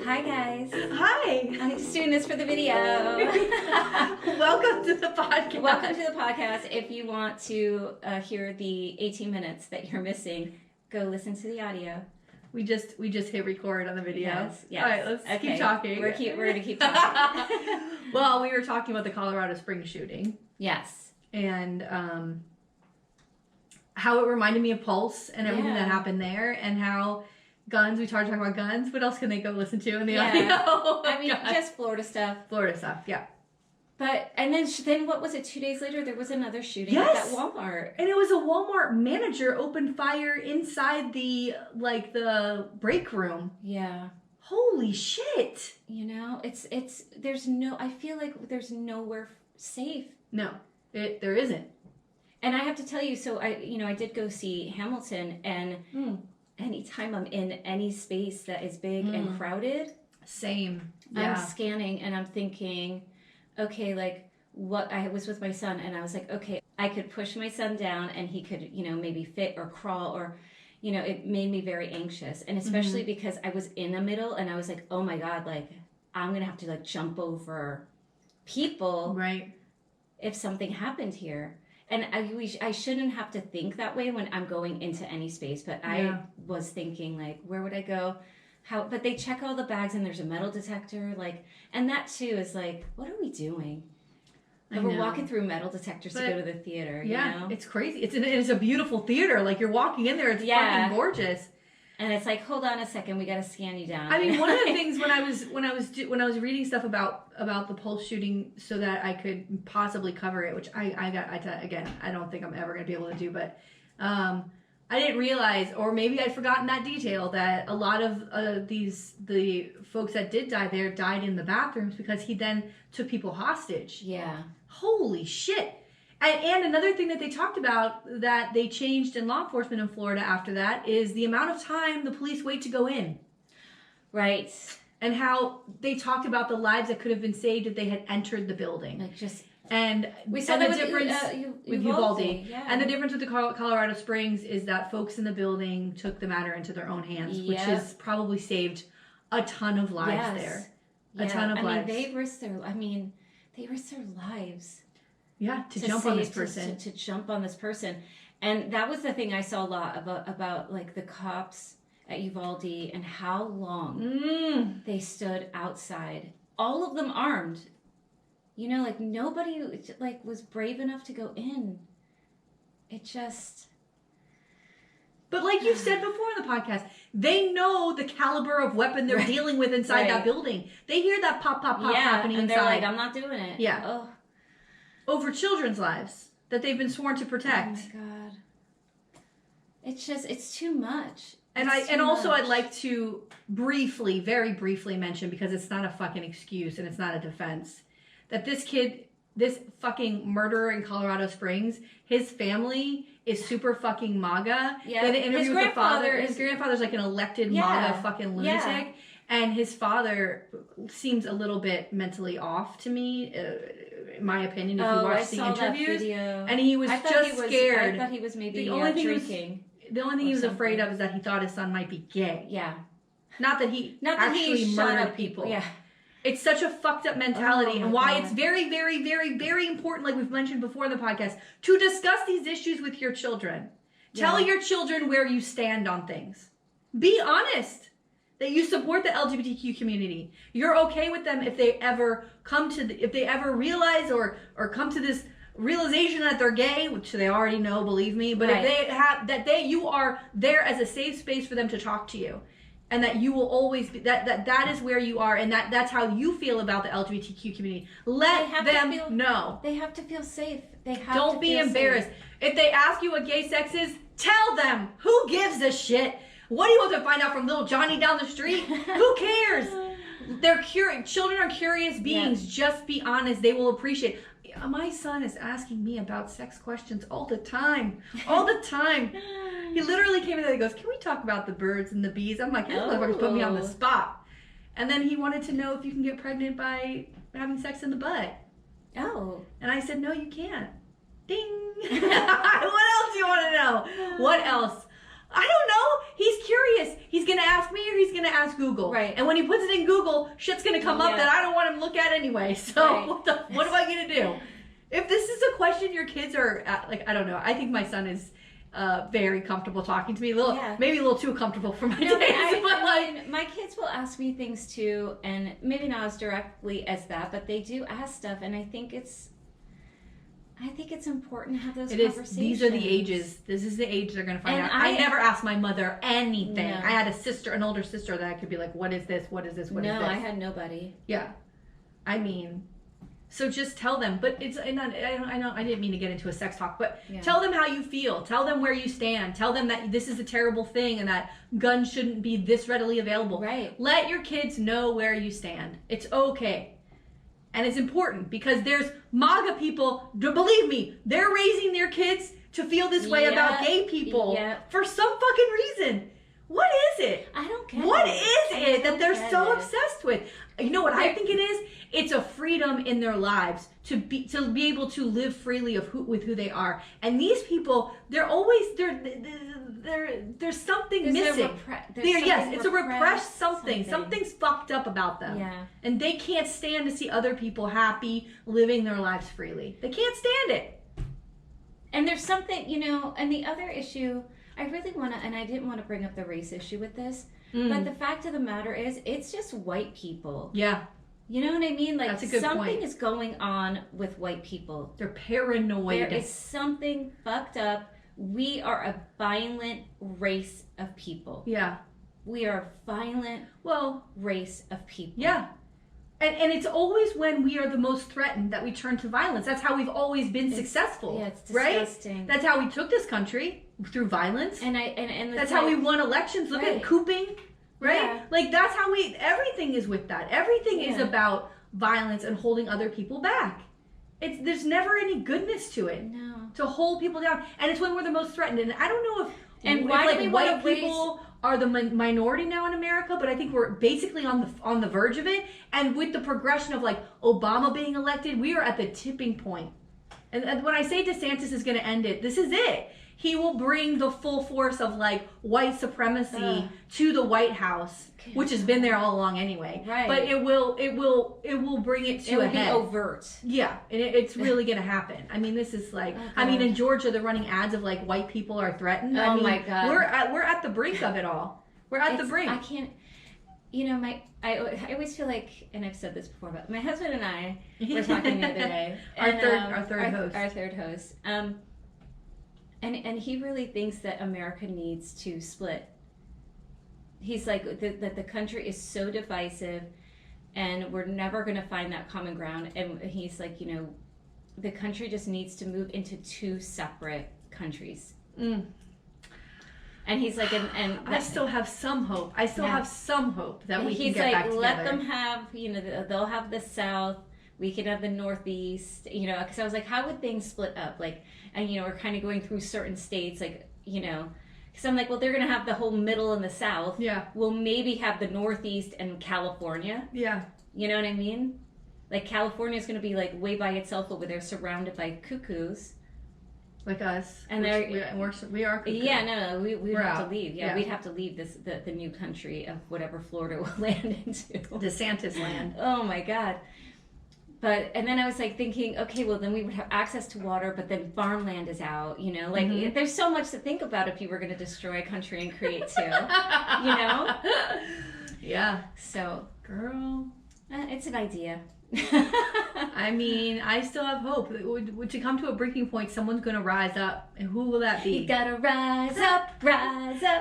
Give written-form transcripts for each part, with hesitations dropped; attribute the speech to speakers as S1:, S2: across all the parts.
S1: Hi guys.
S2: Hi.
S1: I'm just doing this for the video.
S2: Welcome to the podcast.
S1: Welcome to the podcast. If you want to hear the 18 minutes that you're missing, go listen to the audio.
S2: We just hit record on the video.
S1: Yes.
S2: All right, let's keep talking.
S1: We're going to keep talking.
S2: Well, we were talking about the Colorado Springs shooting.
S1: Yes.
S2: And how it reminded me of Pulse and everything that happened there, and how guns, we started talking about guns. What else can they go listen to in the audio?
S1: I mean, just Florida stuff.
S2: Florida stuff, yeah.
S1: But, and then what was it, 2 days later, there was another shooting at that Walmart.
S2: And it was a Walmart manager opened fire inside the break room.
S1: Yeah.
S2: Holy shit.
S1: You know, I feel like there's nowhere safe.
S2: No, there isn't.
S1: And I have to tell you, so I did go see Hamilton, and anytime I'm in any space that is big and crowded,
S2: same.
S1: Yeah. I'm scanning and I'm thinking, okay, like what I was with my son, and I was like, okay, I could push my son down and he could, maybe fit or crawl, or, it made me very anxious. And especially because I was in the middle and I was like, oh my God, like I'm going to have to like jump over people.
S2: Right. If
S1: something happened here. And I shouldn't have to think that way when I'm going into any space, but I was thinking like, where would I go? But they check all the bags and there's a metal detector, and that too is like, what are we doing? We're walking through metal detectors to go to the theater.
S2: Yeah,
S1: you know?
S2: It's crazy. It's a beautiful theater. Like you're walking in there, it's fucking gorgeous.
S1: And it's like, hold on a second, we got to scan you down.
S2: I mean, one of the things when I was reading stuff about the Pulse shooting, so that I could possibly cover it, which again, I don't think I'm ever going to be able to do, but I didn't realize, or maybe I'd forgotten that detail, that a lot of the folks that did die there died in the bathrooms because he then took people hostage.
S1: Yeah.
S2: Holy shit. And another thing that they talked about that they changed in law enforcement in Florida after that is the amount of time the police wait to go in.
S1: Right.
S2: And how they talked about the lives that could have been saved if they had entered the building. And
S1: we saw that
S2: the difference with Uvalde.
S1: Yeah.
S2: And the difference with the Colorado Springs is that folks in the building took the matter into their own hands, which has probably saved a ton of lives there. A ton of lives.
S1: They risked their lives.
S2: Yeah, to jump on this person.
S1: To jump on this person. And that was the thing I saw a lot about like the cops at Uvalde and how long they stood outside. All of them armed. Like nobody was brave enough to go in.
S2: But like you've said before in the podcast, they know the caliber of weapon they're dealing with inside that building. They hear that pop happening
S1: and
S2: inside.
S1: They're like, I'm not doing it.
S2: Yeah.
S1: Oh.
S2: Over children's lives that they've been sworn to protect.
S1: Oh my God. It's too much.
S2: I'd like to very briefly mention, because it's not a fucking excuse and it's not a defense, that this fucking murderer in Colorado Springs, his family is super fucking MAGA.
S1: Yeah.
S2: They had an interview with the father. His grandfather's like an elected MAGA fucking lunatic. Yeah. And his father seems a little bit mentally off to me, in my opinion, if you watch the interviews. And he was scared.
S1: I thought he was maybe drinking.
S2: The only thing he was afraid of is that he thought his son might be gay.
S1: Yeah.
S2: Not that he actually murdered people. Yeah. It's such a fucked up mentality, and why it's very, very, very, very important, like we've mentioned before in the podcast, to discuss these issues with your children. Tell your children where you stand on things. Be honest that you support the LGBTQ community. You're okay with them if they ever realize or come to this realization that they're gay, which they already know, believe me. But if you are there as a safe space for them to talk to you. And that you will always be, that is where you are, and that's how you feel about the LGBTQ community. Let them know.
S1: They have to feel safe.
S2: Don't be embarrassed. If they ask you what gay sex is, tell them. Who gives a shit? What do you want to find out from little Johnny down the street? Who cares? They're curious. Children are curious beings. Yes. Just be honest. They will appreciate. My son is asking me about sex questions all the time. All the time. He literally came in and he goes, can we talk about the birds and the bees? I'm like, this motherfucker's put me on the spot. And then he wanted to know if you can get pregnant by having sex in the butt.
S1: Oh.
S2: And I said, no, you can't. Ding. What else do you want to know? What else? I don't know. He's curious. He's going to ask me or he's going to ask Google.
S1: Right.
S2: And when he puts it in Google, shit's going to come up that I don't want him to look at anyway. So what am I going to do? If this is a question your kids are, like, I don't know. I think my son is very comfortable talking to me. Maybe a little too comfortable for my taste.
S1: I mean, my kids will ask me things too, and maybe not as directly as that, but they do ask stuff, and I think it's important to have those conversations.
S2: These are the ages. This is the age they're going to find out. I never asked my mother anything. No. I had an older sister that I could be like, what is this? What is this? What is this?
S1: No, I had nobody.
S2: Yeah. I mean, so just tell them. But I know I didn't mean to get into a sex talk, but tell them how you feel. Tell them where you stand. Tell them that this is a terrible thing and that guns shouldn't be this readily available.
S1: Right.
S2: Let your kids know where you stand. It's okay. And it's important because there's MAGA people, believe me, they're raising their kids to feel this way about gay people for some fucking reason. What is it?
S1: I don't get
S2: What is it that they're so obsessed with? You know what I think it is? It's a freedom in their lives to be able to live freely with who they are. And these people, there's something missing. It's a repressed something. Something's fucked up about them.
S1: Yeah.
S2: And they can't stand to see other people happy living their lives freely. They can't stand it.
S1: And there's something, and the other issue, I really want to, and I didn't want to bring up the race issue with this, but the fact of the matter is, it's just white people.
S2: Yeah.
S1: You know what I mean? Like,
S2: that's a good
S1: something is going on with white people.
S2: They're paranoid.
S1: There is something fucked up. We are a violent race of people.
S2: Yeah.
S1: We are a violent race of people.
S2: Yeah. And it's always when we are the most threatened that we turn to violence. That's how we've always been successful.
S1: Yeah, it's disgusting.
S2: Right? That's how we took this country, through violence.
S1: And
S2: that's how we won elections. Look at cooping. Right? Yeah. Like, that's how everything is with that. Everything is about violence and holding other people back. There's never any goodness to it.
S1: No.
S2: To hold people down. And it's when we're the most threatened. And I don't know
S1: if
S2: white people are the minority now in America, but I think we're basically on the verge of it. And with the progression of, like, Obama being elected, we are at the tipping point. And when I say DeSantis is going to end it, this is it. He will bring the full force of, like, white supremacy to the White House, which has been there all along anyway.
S1: Right.
S2: But it will bring it to a head.
S1: It will be overt.
S2: Yeah, and it's really going to happen. I mean, this is like, in Georgia, they're running ads of, like, white people are threatened.
S1: Oh my God.
S2: We're at the brink of it all. We're at the brink.
S1: I can't. I always feel like, and I've said this before, but my husband and I were talking the other day.
S2: Our third host.
S1: And he really thinks that America needs to split. He's like, that the country is so divisive and we're never going to find that common ground. And he's like, the country just needs to move into two separate countries. And he's like, and
S2: I still have some hope. Have some hope that we can get back together.
S1: He's like, let them have, they'll have the South. We can have the Northeast, because I was like, how would things split up? Like, and, we're kind of going through certain states, like, because I'm like, well, they're going to have the whole middle and the South.
S2: Yeah.
S1: We'll maybe have the Northeast and California.
S2: Yeah.
S1: You know what I mean? Like, California is going to be, like, way by itself over there, surrounded by cuckoos.
S2: Like us.
S1: And
S2: we are cuckoos.
S1: Yeah, no, we'd have to leave. Yeah, we'd have to leave the new country of whatever Florida will land into.
S2: DeSantis land.
S1: Oh, my God. And then I was like thinking, okay, well then we would have access to water, but then farmland is out, like there's so much to think about if you were going to destroy a country and create two,
S2: Yeah.
S1: So,
S2: girl,
S1: it's an idea.
S2: I mean, I still have hope. To come to a breaking point, someone's going to rise up. And who will that be?
S1: You gotta rise up, rise up.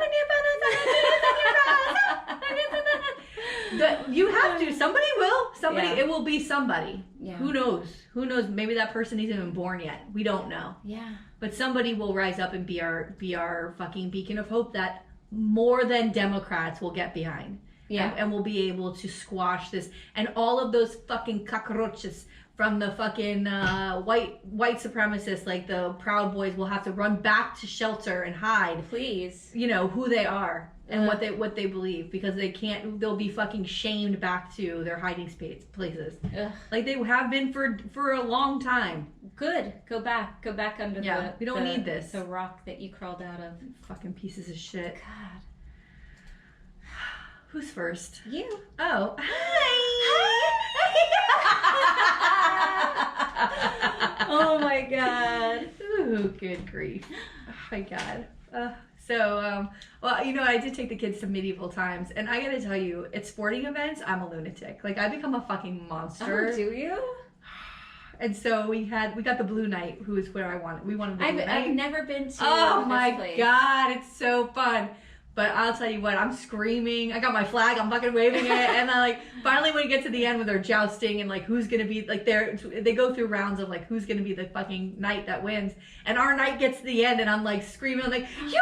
S2: You have to. Somebody will. It will be somebody.
S1: Yeah.
S2: Who knows? Maybe that person isn't even born yet. We don't know.
S1: Yeah.
S2: But somebody will rise up and be our fucking beacon of hope that more than Democrats will get behind.
S1: Yeah.
S2: And we'll be able to squash this. And all of those fucking cockroaches from the fucking white supremacists, like the Proud Boys, will have to run back to shelter and hide.
S1: Please.
S2: Who they are and what they believe, because they'll be fucking shamed back to their hiding places.
S1: Ugh.
S2: Like they have been for a long time.
S1: Good. Go back under
S2: we don't need this.
S1: The rock that you crawled out of.
S2: Fucking pieces of shit.
S1: God.
S2: Who's first?
S1: You.
S2: Oh,
S1: Hi. Oh my God.
S2: Ooh, good grief. Oh my God. Well, you know, I did take the kids to medieval times, and I gotta tell you, at sporting events, I'm a lunatic. Like, I become a fucking monster.
S1: Oh, do you?
S2: And so we got the Blue Knight, who is where we wanted the Blue Knight.
S1: I've never been to
S2: Oh
S1: this
S2: my
S1: place.
S2: God, it's so fun. But I'll tell you what, I'm screaming. I got my flag, I'm fucking waving it. And then, like, finally when you get to the end where they're jousting and, like, who's going to be, like, they go through rounds of, like, who's going to be the fucking knight that wins. And our knight gets to the end and I'm, like, screaming. I'm like, you motherfucker!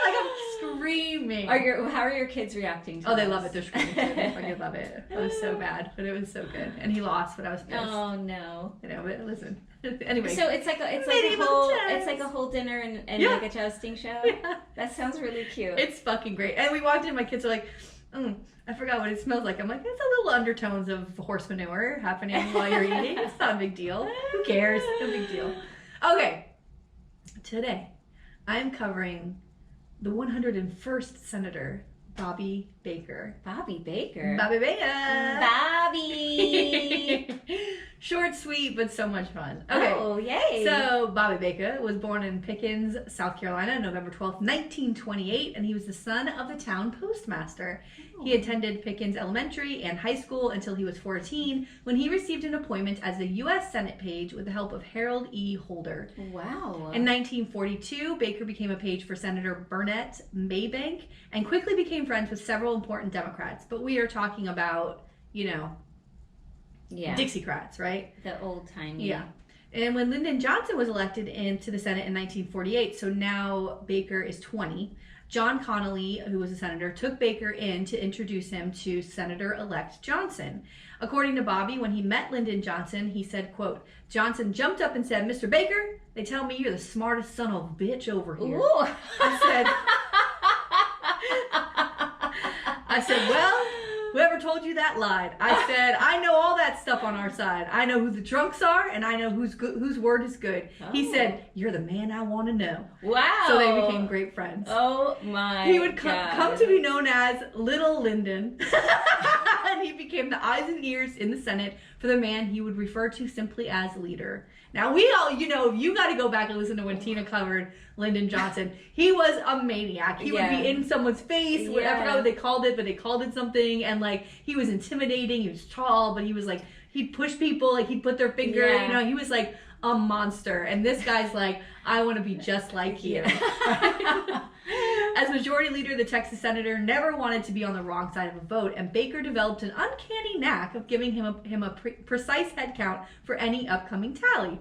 S2: Like, I'm screaming.
S1: How are your kids reacting to
S2: Oh, they
S1: this?
S2: love it. They're screaming. They fucking love it. It was so bad, but it was so good. And he lost, but I was pissed.
S1: Oh, no.
S2: You know, but listen. Anyway.
S1: So it's like a whole dinner and
S2: Yeah.
S1: like a jousting show.
S2: Yeah.
S1: That sounds really cute.
S2: It's fucking great. And we walked in, my kids are like, I forgot what it smells like. I'm like, it's a little undertones of horse manure happening while you're eating. It's not a big deal. Who cares? No big deal. Okay. Today, I'm covering the 101st Senator, Bobby Baker.
S1: Bobby Baker.
S2: Bobby Baker.
S1: Bobby.
S2: Short, sweet, but so much fun. Okay.
S1: Oh, yay.
S2: So, Bobby Baker was born in Pickens, South Carolina, November 12th, 1928, and he was the son of the town postmaster.
S1: Oh.
S2: He attended Pickens Elementary and high school until he was 14, when he received an appointment as a U.S. Senate page with the help of Harold E. Holder.
S1: Wow.
S2: In 1942, Baker became a page for Senator Burnett Maybank and quickly became friends with several important Democrats. But we are talking about, you know, Dixiecrats, right?
S1: The old timey.
S2: Yeah. And when Lyndon Johnson was elected into the Senate in 1948, so now Baker is 20, John Connolly, who was a senator, took Baker in to introduce him to Senator-elect Johnson. According to Bobby, when he met Lyndon Johnson, he said, quote, Johnson jumped up and said, Mr. Baker, they tell me you're the smartest son of a bitch over here.
S1: Ooh.
S2: I said, well, whoever told you that lied. I said, I know all that stuff on our side. I know who the drunks are, and I know whose word is good.
S1: Oh.
S2: He said, you're the man I want to know.
S1: Wow.
S2: So they became great friends.
S1: Oh my
S2: He would
S1: God.
S2: come to be known as Little Lyndon. And he became the eyes and ears in the Senate for the man he would refer to simply as leader. Now, we all, you know, you got to go back and listen to when Tina covered Lyndon Johnson. He was a maniac. He would be in someone's face. I forgot what they called it, but they called it something. And, like, he was intimidating. He was tall, but he was, like, he'd push people. Like, he'd put their finger, you know, he was, like, a monster. And this guy's like, I want to be just like you. As majority leader, the Texas senator never wanted to be on the wrong side of a vote, and Baker developed an uncanny knack of giving him a precise head count for any upcoming tally.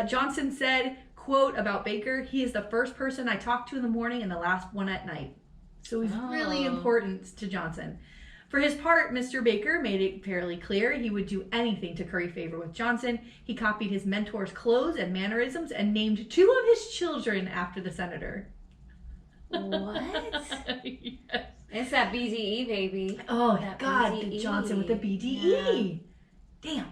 S2: Johnson said, quote, about Baker, he is the first person I talk to in the morning and the last one at night. So he's really important to Johnson. For his part, Mr. Baker made it fairly clear he would do anything to curry favor with Johnson. He copied his mentor's clothes and mannerisms and named 2 of his children after the senator.
S1: What?
S2: Yes.
S1: It's that BDE, baby.
S2: Oh,
S1: that
S2: God,
S1: BDE.
S2: Johnson with the BDE. Yeah. Damn.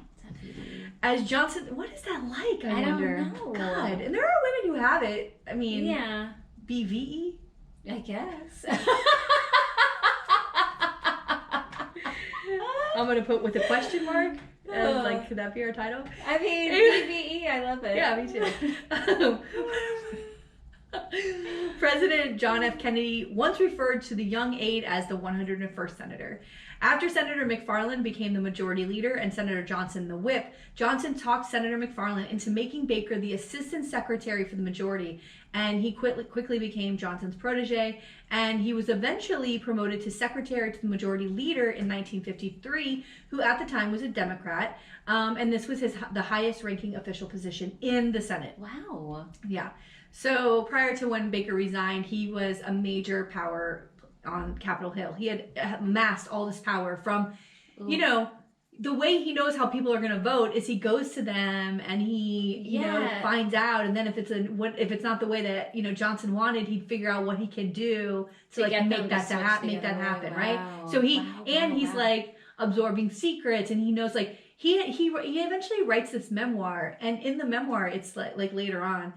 S2: As Johnson, what is that like, I wonder?
S1: don't know.
S2: God, and there are women who have it. I mean, BVE?
S1: I guess.
S2: I'm going to put with a question mark. As, like, could that be our title?
S1: I mean, BVE, I love it.
S2: Yeah, me too. President John F. Kennedy once referred to the young aide as the 101st senator. After Senator McFarland became the majority leader and Senator Johnson the whip, Johnson talked Senator McFarland into making Baker the assistant secretary for the majority, and he quickly became Johnson's protege, and he was eventually promoted to secretary to the majority leader in 1953, who at the time was a Democrat, and this was the highest ranking official position in the Senate.
S1: Wow.
S2: Yeah. So prior to when Baker resigned, he was a major power on Capitol Hill. He had amassed all this power from, you know, the way he knows how people are going to vote is he goes to them and he, you know, finds out. And then if it's not the way that, you know, Johnson wanted, he'd figure out what he could do to like make that happen, right? So he's like absorbing secrets, and he knows like he eventually writes this memoir, and in the memoir it's like later on,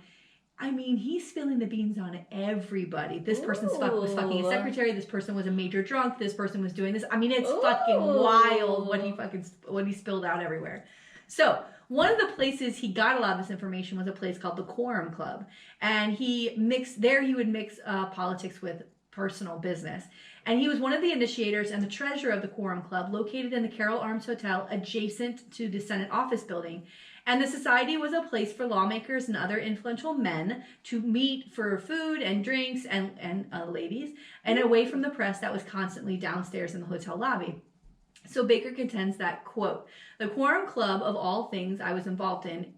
S2: I mean, he's spilling the beans on everybody. This person's was fucking a secretary. This person was a major drunk. This person was doing this. I mean, it's fucking wild what he spilled out everywhere. So one of the places he got a lot of this information was a place called the Quorum Club. And he would mix politics with personal business. And he was one of the initiators and the treasurer of the Quorum Club, located in the Carroll Arms Hotel adjacent to the Senate office building. And the society was a place for lawmakers and other influential men to meet for food and drinks and ladies, and away from the press that was constantly downstairs in the hotel lobby. So Baker contends that, quote, the Quorum Club of all things I was involved in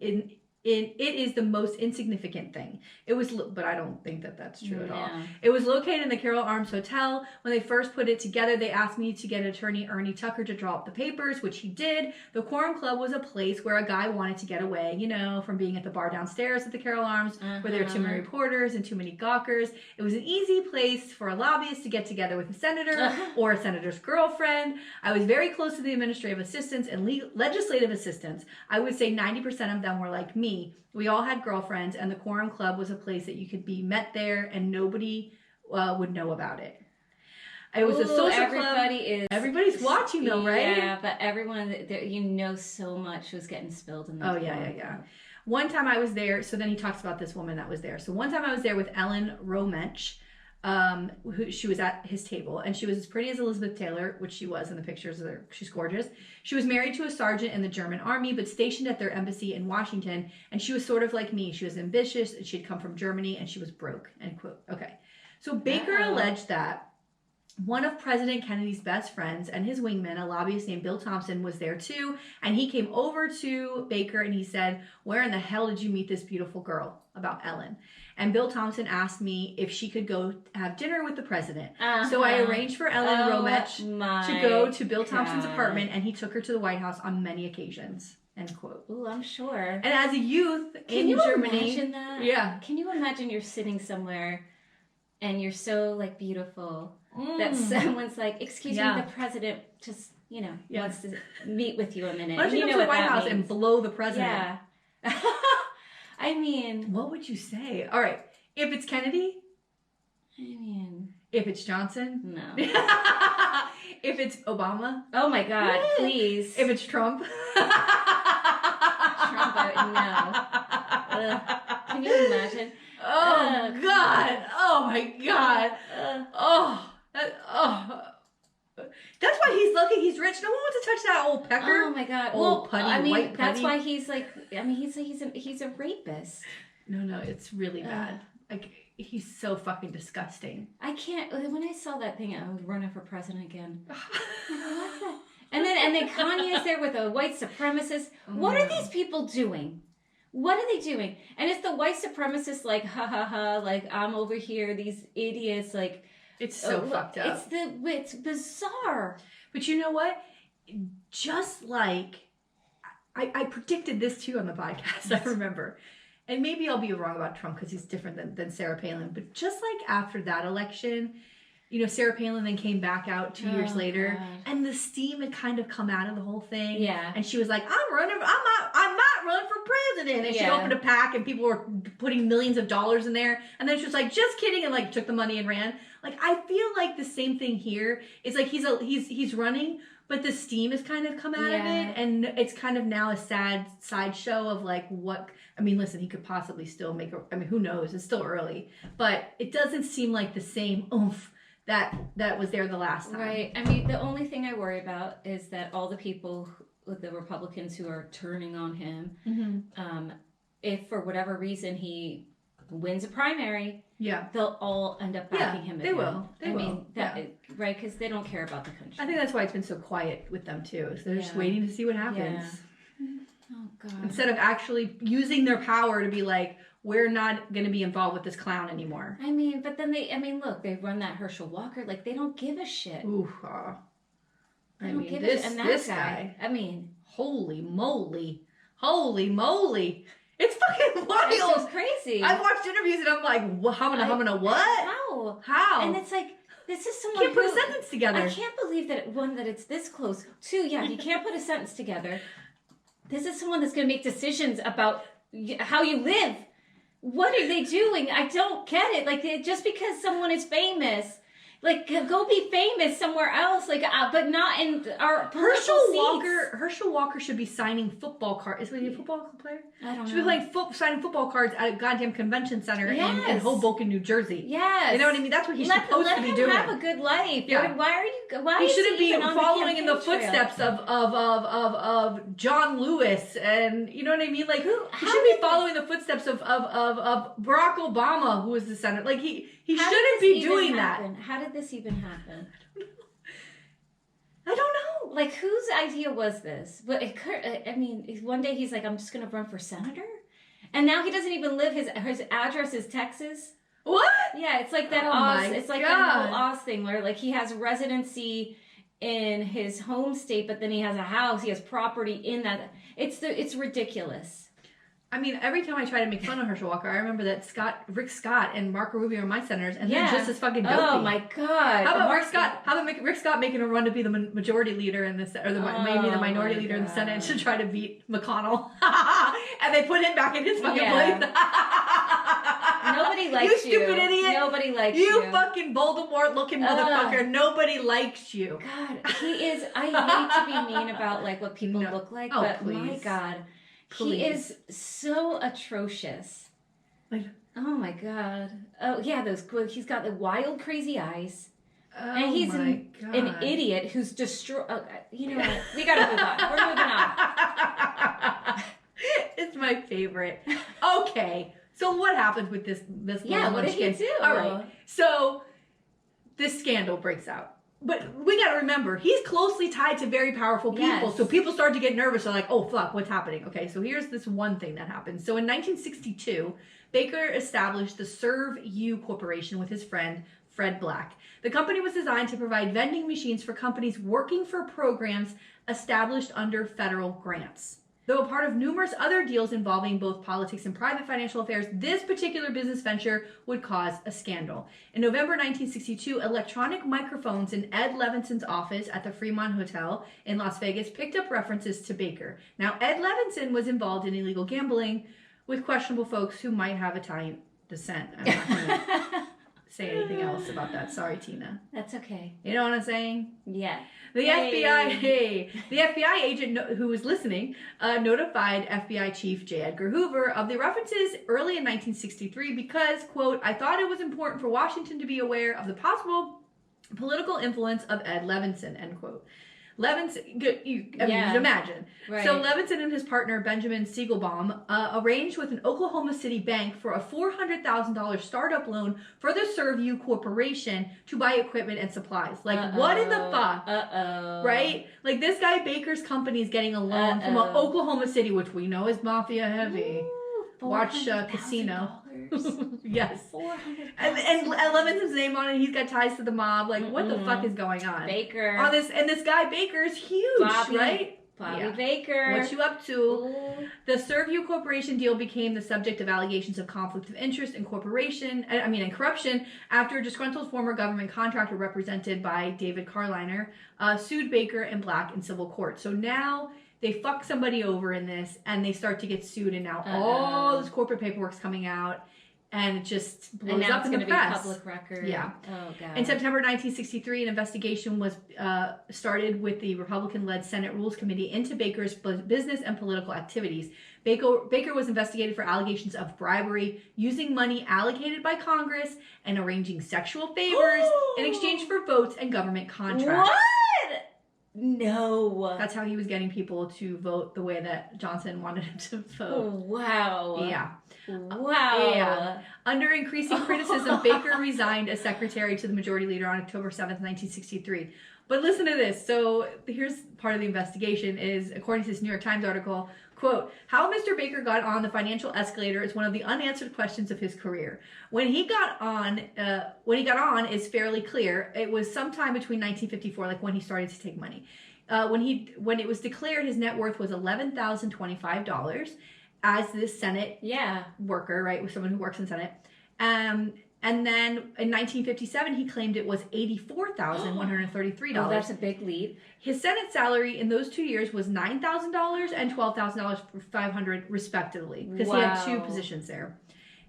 S2: it is the most insignificant thing. It was, but I don't think that that's true at all. It was located in the Carroll Arms Hotel. When they first put it together, they asked me to get attorney Ernie Tucker to draw up the papers, which he did. The Quorum Club was a place where a guy wanted to get away, from being at the bar downstairs at the Carroll Arms, where there were too many reporters and too many gawkers. It was an easy place for a lobbyist to get together with a senator or a senator's girlfriend. I was very close to the administrative assistants and legislative assistants. I would say 90% of them were like me. We all had girlfriends, and the Quorum Club was a place that you could be met there, and nobody would know about it. It was a social club. Everybody's watching, though, right?
S1: Yeah, but everyone, so much was getting spilled in the
S2: yeah. One time I was there, so then he talks about this woman that was there. So one time I was there with Ellen Romensch. She was at his table, and she was as pretty as Elizabeth Taylor, which she was in the pictures of her. She's gorgeous. She was married to a sergeant in the German army, but stationed at their embassy in Washington, and she was sort of like me. She was ambitious, and she'd come from Germany, and she was broke, end quote. Okay. So Baker alleged that one of President Kennedy's best friends and his wingman, a lobbyist named Bill Thompson, was there too, and he came over to Baker, and he said, "Where in the hell did you meet this beautiful girl?" about Ellen. And Bill Thompson asked me if she could go have dinner with the president. So I arranged for Ellen Romensch to go to Bill Thompson's apartment, and he took her to the White House on many occasions. End quote.
S1: Ooh, I'm sure.
S2: And as a youth in Germany...
S1: Can you imagine that?
S2: Yeah.
S1: Can you imagine you're sitting somewhere and you're so, beautiful that someone's like, excuse me, the president just, wants to meet with you a minute.
S2: Why don't you go to the White House and blow the president?
S1: Yeah. I mean...
S2: What would you say? All right. If it's Kennedy? If it's Johnson?
S1: No.
S2: If it's Obama?
S1: Oh my God, please.
S2: If it's Trump?
S1: Trump, no. Can you imagine?
S2: Oh, God. Oh, my God. That's why he's lucky he's rich. No one wants to touch that old pecker.
S1: Oh my God.
S2: Old putty, white putty.
S1: That's why he's he's a rapist.
S2: No, it's really bad. He's so fucking disgusting.
S1: I can't. When I saw that thing, I was running for president again. And then Kanye's there with a white supremacist. What are these people doing? What are they doing? And it's the white supremacists ha ha ha, I'm over here, these idiots,
S2: It's so fucked up.
S1: It's bizarre.
S2: But you know what? Just like I predicted this too on the podcast, I remember. And maybe I'll be wrong about Trump because he's different than Sarah Palin. But just like after that election, Sarah Palin then came back out 2 years later, and the steam had kind of come out of the whole thing. Yeah. And she was like, I'm not running for president. And she opened a PAC, and people were putting millions of dollars in there. And then she was like, just kidding, and took the money and ran. I feel like the same thing here. It's like he's running, but the steam has kind of come out of it, and it's kind of now a sad sideshow of what. I mean, listen, he could possibly still who knows? It's still early, but it doesn't seem like the same oomph that was there the last time.
S1: Right. I mean, the only thing I worry about is that all the people, the Republicans who are turning on him, if for whatever reason he wins a primary, they'll all end up backing him.
S2: They will.
S1: Right? Because they don't care about the country.
S2: I think that's why it's been so quiet with them too. So they're just waiting to see what happens.
S1: Yeah. Oh God.
S2: Instead of actually using their power to be like, we're not going to be involved with this clown anymore.
S1: I mean, but then look, they run that Herschel Walker. They don't give a shit.
S2: Ooh.
S1: They don't give a shit. And this guy. I mean.
S2: Holy moly. It's fucking wild.
S1: It's just crazy.
S2: I've watched interviews and I'm like, I'm gonna what? How?
S1: And it's this is someone
S2: can't put a sentence together.
S1: I can't believe that it's this close. Two, he can't put a sentence together. This is someone that's going to make decisions about how you live. what are they doing? I don't get it. Like, just because someone is famous, like, go be famous somewhere else, like, but not in our political seats.
S2: Herschel Walker should be signing football cards. Is he a football player?
S1: I don't know.
S2: Should be playing signing football cards at a goddamn convention center in Hoboken, New Jersey.
S1: Yes.
S2: You know what I mean? That's what he's supposed to be doing.
S1: Let him have a good life.
S2: Yeah.
S1: Why
S2: he shouldn't be following in the
S1: trail?
S2: footsteps of John Lewis, and you know what I mean? Like, he should be following the footsteps of Barack Obama, who was the senator. Like, he shouldn't be doing that.
S1: How did this even happen?
S2: I don't know.
S1: Like, whose idea was this? But it could, I mean, one day he's like, I'm just going to run for senator? And now he doesn't even live, his address is Texas.
S2: What?
S1: Yeah, it's like that it's like that whole Oz thing where, like, he has residency in his home state, but then he has a house, he has property in that. It's ridiculous.
S2: I mean, every time I try to make fun of Herschel Walker, I remember that Rick Scott and Marco Rubio are my senators, and they're just as fucking dopey.
S1: Oh my god!
S2: How about Rick Scott making a run to be the majority leader in the maybe the minority leader in the Senate to try to beat McConnell, and they put him back in his fucking place.
S1: Nobody likes you.
S2: You stupid idiot.
S1: Nobody likes you.
S2: You fucking Voldemort-looking motherfucker. Nobody likes you.
S1: God, he is. I hate to be mean about like what people look like, but my God. Please. He is so atrocious. Oh my god. Oh yeah, he's got the wild, crazy eyes.
S2: Oh,
S1: and he's an idiot who's destroyed. You know what? We gotta move on. We're moving on.
S2: It's my favorite. Okay, so what happens with this?
S1: What did he do?
S2: All right, so this scandal breaks out. But we got to remember, he's closely tied to very powerful people. Yes. So people start to get nervous. They're like, oh, fuck, what's happening? Okay, so here's this one thing that happened. So in 1962, Baker established the Serve You Corporation with his friend, Fred Black. The company was designed to provide vending machines for companies working for programs established under federal grants. Though a part of numerous other deals involving both politics and private financial affairs, this particular business venture would cause a scandal. In November 1962, electronic microphones in Ed Levinson's office at the Fremont Hotel in Las Vegas picked up references to Baker. Now, Ed Levinson was involved in illegal gambling with questionable folks who might have Italian descent. I'm not going to say anything else about that. Sorry, Tina.
S1: That's okay.
S2: You know what I'm saying?
S1: Yeah.
S2: The FBI agent who was listening notified FBI Chief J. Edgar Hoover of the references early in 1963 because, quote, I thought it was important for Washington to be aware of the possible political influence of Ed Levinson, end quote. Levinson, you can imagine. Right. So Levinson and his partner, Benjamin Siegelbaum, arranged with an Oklahoma City bank for a $400,000 startup loan for the Serve You Corporation to buy equipment and supplies. Like, what in the fuck? Right? Like, this guy Baker's company is getting a loan from Oklahoma City, which we know is mafia heavy. Watch Casino. Yes. And Levinson's name on it. He's got ties to the mob. Like, what the fuck is going on?
S1: Baker.
S2: On this, and this guy Baker's huge, right?
S1: Bobby Baker.
S2: What you up to? Ooh. The Serve You Corporation deal became the subject of allegations of conflict of interest and corruption after a disgruntled former government contractor represented by David Carliner sued Baker and Black in civil court. So now they fuck somebody over in this, and they start to get sued, and now all this corporate paperwork's coming out, and it just blows up in the press. And now it's going to be public record. Yeah.
S1: Oh, God.
S2: In September 1963, an investigation was started with the Republican-led Senate Rules Committee into Baker's business and political activities. Baker was investigated for allegations of bribery, using money allocated by Congress, and arranging sexual favors in exchange for votes and government contracts.
S1: What? No.
S2: That's how he was getting people to vote the way that Johnson wanted him to vote.
S1: Oh, wow.
S2: Yeah.
S1: Wow.
S2: Yeah. Under increasing criticism, Baker resigned as secretary to the majority leader on October 7th, 1963. But listen to this. So here's part of the investigation is, according to this New York Times article, quote, how Mr. Baker got on the financial escalator is one of the unanswered questions of his career. When he got on is fairly clear. It was sometime between 1954, like when he started to take money. When it was declared his net worth was $11,025 as this Senate worker, right, with someone who works in Senate. And then in 1957, he claimed it was $84,133.
S1: Oh, that's a big leap.
S2: His Senate salary in those 2 years was $9,000 and $12,500 respectively, because he had two positions there.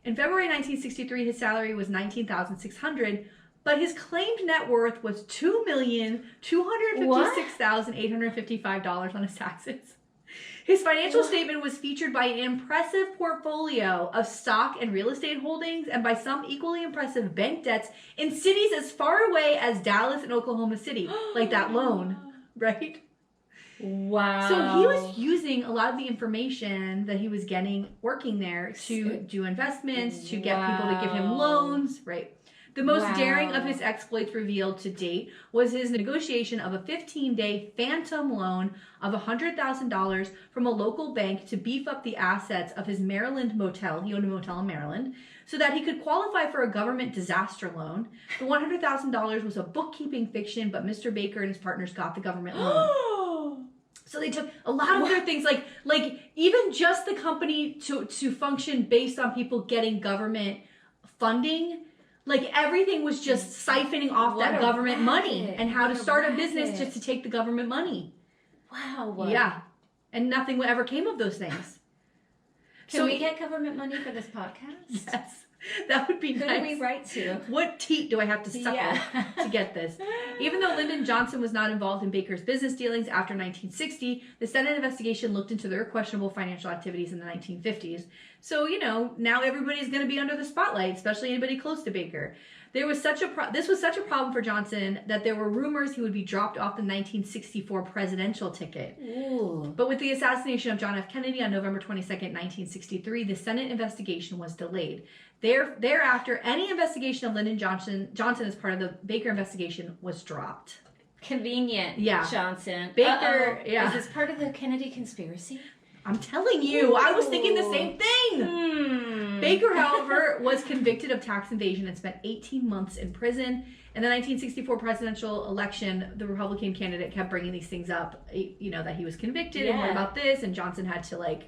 S2: In February 1963, his salary was $19,600, but his claimed net worth was $2,256,855 on his taxes. His financial statement was featured by an impressive portfolio of stock and real estate holdings and by some equally impressive bank debts in cities as far away as Dallas and Oklahoma City, like that loan, right?
S1: Wow.
S2: So he was using a lot of the information that he was getting working there to do investments, to get people to give him loans, right? The most daring of his exploits revealed to date was his negotiation of a 15-day phantom loan of $100,000 from a local bank to beef up the assets of his Maryland motel. He owned a motel in Maryland, so that he could qualify for a government disaster loan. The $100,000 was a bookkeeping fiction, but Mr. Baker and his partners got the government loan. So they took a lot of other things, like even just the company to function based on people getting government funding. Like everything was just siphoning off that government money, and how to start a business just to take the government money.
S1: Wow.
S2: Yeah. And nothing ever came of those things.
S1: Can we get government money for this podcast?
S2: Yes. That would be nice.
S1: Who do we write to?
S2: What teat do I have to suckle to get this? Even though Lyndon Johnson was not involved in Baker's business dealings after 1960, the Senate investigation looked into their questionable financial activities in the 1950s. So, now everybody's going to be under the spotlight, especially anybody close to Baker. This was such a problem for Johnson that there were rumors he would be dropped off the 1964 presidential ticket.
S1: Ooh.
S2: But with the assassination of John F. Kennedy on November 22nd, 1963, the Senate investigation was delayed. Thereafter, any investigation of Lyndon Johnson as part of the Baker investigation was dropped.
S1: Convenient, Johnson.
S2: Baker,
S1: Is this part of the Kennedy conspiracy?
S2: I'm telling you, I was thinking the same thing. Baker, however, was convicted of tax evasion and spent 18 months in prison. In the 1964 presidential election, the Republican candidate kept bringing these things up, that he was convicted and what about this? And Johnson had to,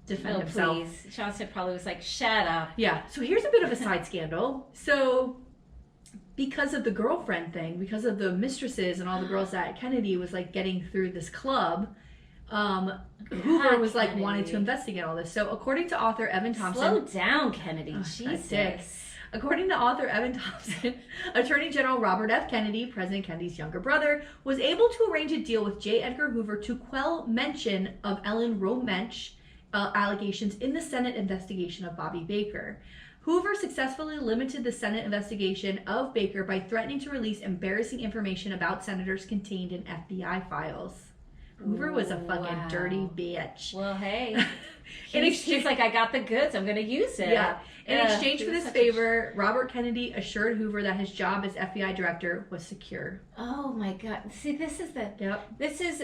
S2: defend himself.
S1: Please. Johnson probably was like, shut up.
S2: Yeah. So here's a bit of a side scandal. So because of the girlfriend thing, because of the mistresses and all the girls that Kennedy was getting through this club, Hoover was wanting to investigate all this. So according to author Evan Thompson,
S1: slow down, Kennedy. Jesus.
S2: According to author Evan Thompson, Attorney General Robert F. Kennedy, President Kennedy's younger brother, was able to arrange a deal with J. Edgar Hoover to quell mention of Ellen Romensch allegations in the Senate investigation of Bobby Baker. Hoover successfully limited the Senate investigation of Baker by threatening to release embarrassing information about senators contained in FBI files. Hoover was a fucking dirty bitch.
S1: Well, hey. She's like, I got the goods. I'm going to use it.
S2: Yeah. In exchange for this favor, Robert Kennedy assured Hoover that his job as FBI director was secure.
S1: Oh my God! See, this is the.
S2: Yep.
S1: This is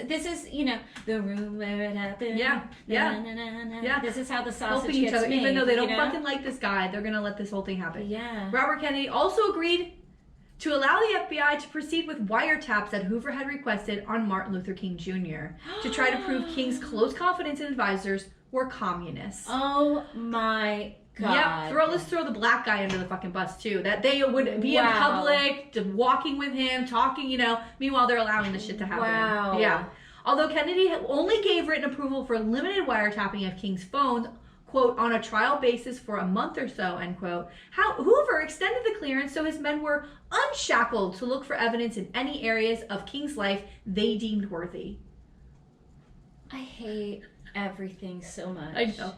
S1: the room where it happened.
S2: Yeah. Yeah.
S1: Yeah. This is how the sausage
S2: helping each
S1: gets
S2: other,
S1: made,
S2: even though they don't fucking like this guy, they're gonna let this whole thing happen.
S1: Yeah.
S2: Robert Kennedy also agreed to allow the FBI to proceed with wiretaps that Hoover had requested on Martin Luther King Jr. to try to prove King's close confidants and advisors were communists.
S1: Oh my God.
S2: Yeah, let's throw the black guy under the fucking bus too. That they would be in public, walking with him, talking, meanwhile they're allowing this shit to happen.
S1: Wow.
S2: Yeah. Although Kennedy only gave written approval for limited wiretapping of King's phones, quote, on a trial basis for a month or so, end quote, Hoover extended the clearance so his men were unshackled to look for evidence in any areas of King's life they deemed worthy.
S1: I hate everything so much.
S2: I know.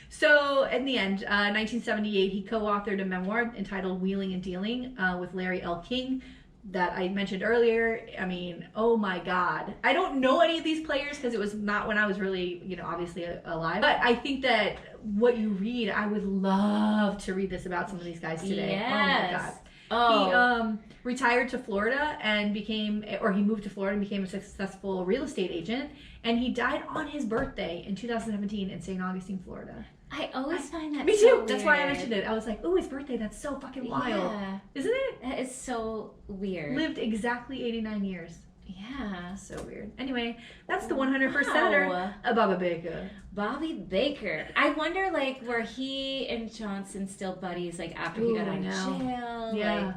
S2: So, in the end, 1978, he co-authored a memoir entitled Wheeling and Dealing with Larry L. King that I mentioned earlier. I mean, oh my God. I don't know any of these players because it was not when I was really, obviously alive. But I think that what you read, I would love to read this about some of these guys today.
S1: Yes.
S2: Oh my God.
S1: Oh.
S2: He retired to Florida and he moved to Florida and became a successful real estate agent. And he died on his birthday in 2017 in St. Augustine, Florida.
S1: I always find that
S2: Me
S1: so
S2: too.
S1: weird.
S2: That's why I mentioned it. I was like, oh, his birthday. That's so fucking wild.
S1: Yeah.
S2: Isn't it?
S1: That is so weird.
S2: Lived exactly 89 years.
S1: Yeah.
S2: So weird. Anyway, that's the 100%er of Bobby Baker.
S1: Bobby Baker. I wonder, were he and Johnson still buddies, after he got out of jail?
S2: Yeah.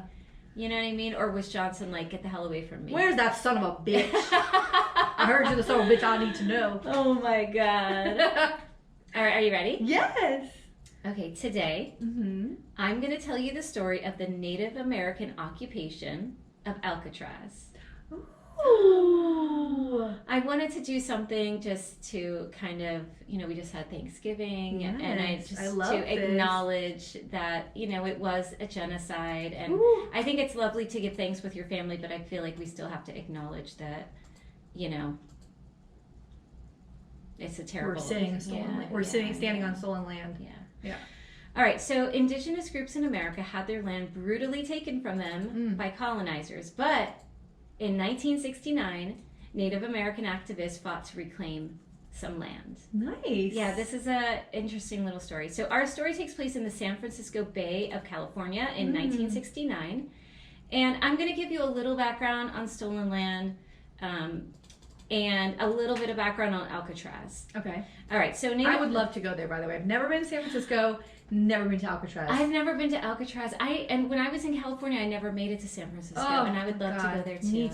S1: You know what I mean? Or was Johnson get the hell away from me?
S2: Where's that son of a bitch? I heard you're the son of a bitch I need to know.
S1: Oh my God. All right, are you ready?
S2: Yes.
S1: Okay, today I'm going to tell you the story of the Native American occupation of Alcatraz.
S2: Ooh.
S1: I wanted to do something just to kind of, we just had Thanksgiving, and to acknowledge that, it was a genocide. And I think it's lovely to give thanks with your family, but I feel like we still have to acknowledge that, it's a terrible...
S2: We're standing on stolen land.
S1: Yeah. All right, so Indigenous groups in America had their land brutally taken from them by colonizers, but in 1969, Native American activists fought to reclaim some land.
S2: Nice.
S1: Yeah, this is a interesting little story. So our story takes place in the San Francisco Bay of California in 1969. And I'm going to give you a little background on stolen land and a little bit of background on Alcatraz.
S2: Okay.
S1: All right, so
S2: I would love to go there, by the way. I've never been to San Francisco, never been to Alcatraz.
S1: I've never been to Alcatraz. And when I was in California, I never made it to San Francisco, and I would love to go there too.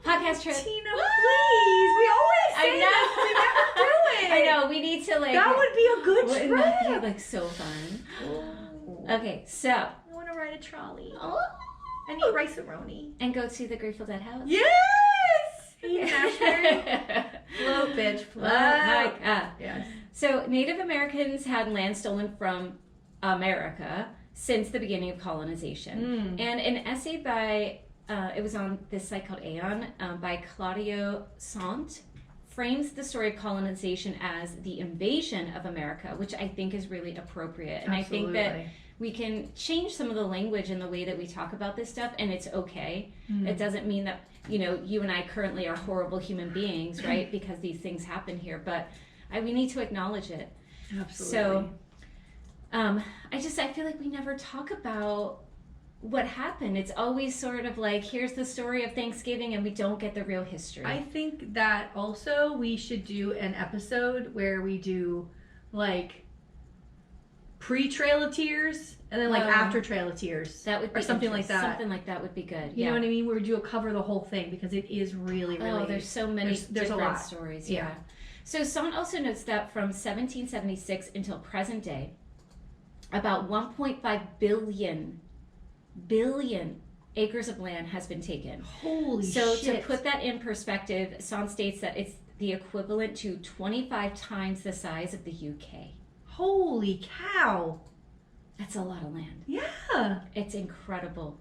S1: Podcast trip.
S2: Tina, please. We always say that. We never do it.
S1: I know. We need to
S2: That would be a good trip.
S1: That would be so fun. Okay, so.
S2: I want to ride a trolley. And eat rice-a-roni.
S1: And go to the Grateful Dead house.
S2: Yes! Eat mashed Float, bitch. Float.
S1: Yes. So Native Americans had land stolen from America since the beginning of colonization. And an essay by, it was on this site called Aeon, by Claudio Sant, frames the story of colonization as the invasion of America, which I think is really appropriate. And
S2: Absolutely.
S1: I think that we can change some of the language in the way that we talk about this stuff, and it's okay. It doesn't mean that, you and I currently are horrible human beings, right? Because these things happen here, but we need to acknowledge it.
S2: Absolutely.
S1: So, I feel like we never talk about what happened. It's always sort of like, here's the story of Thanksgiving, and we don't get the real history.
S2: I think that also we should do an episode where we do, like, pre-Trail of Tears and then after Trail of Tears.
S1: That would be,
S2: or something like that.
S1: Something like that would be good.
S2: You know what I mean? Where we do cover the whole thing, because it is really, really...
S1: Oh, there's so many
S2: there's a lot.
S1: Stories. Yeah. So Sant also notes that from 1776 until present day, about 1.5 billion acres of land has been taken.
S2: Holy shit.
S1: So to put that in perspective, Sant states that it's the equivalent to 25 times the size of the UK.
S2: Holy cow.
S1: That's a lot of land.
S2: Yeah.
S1: It's incredible.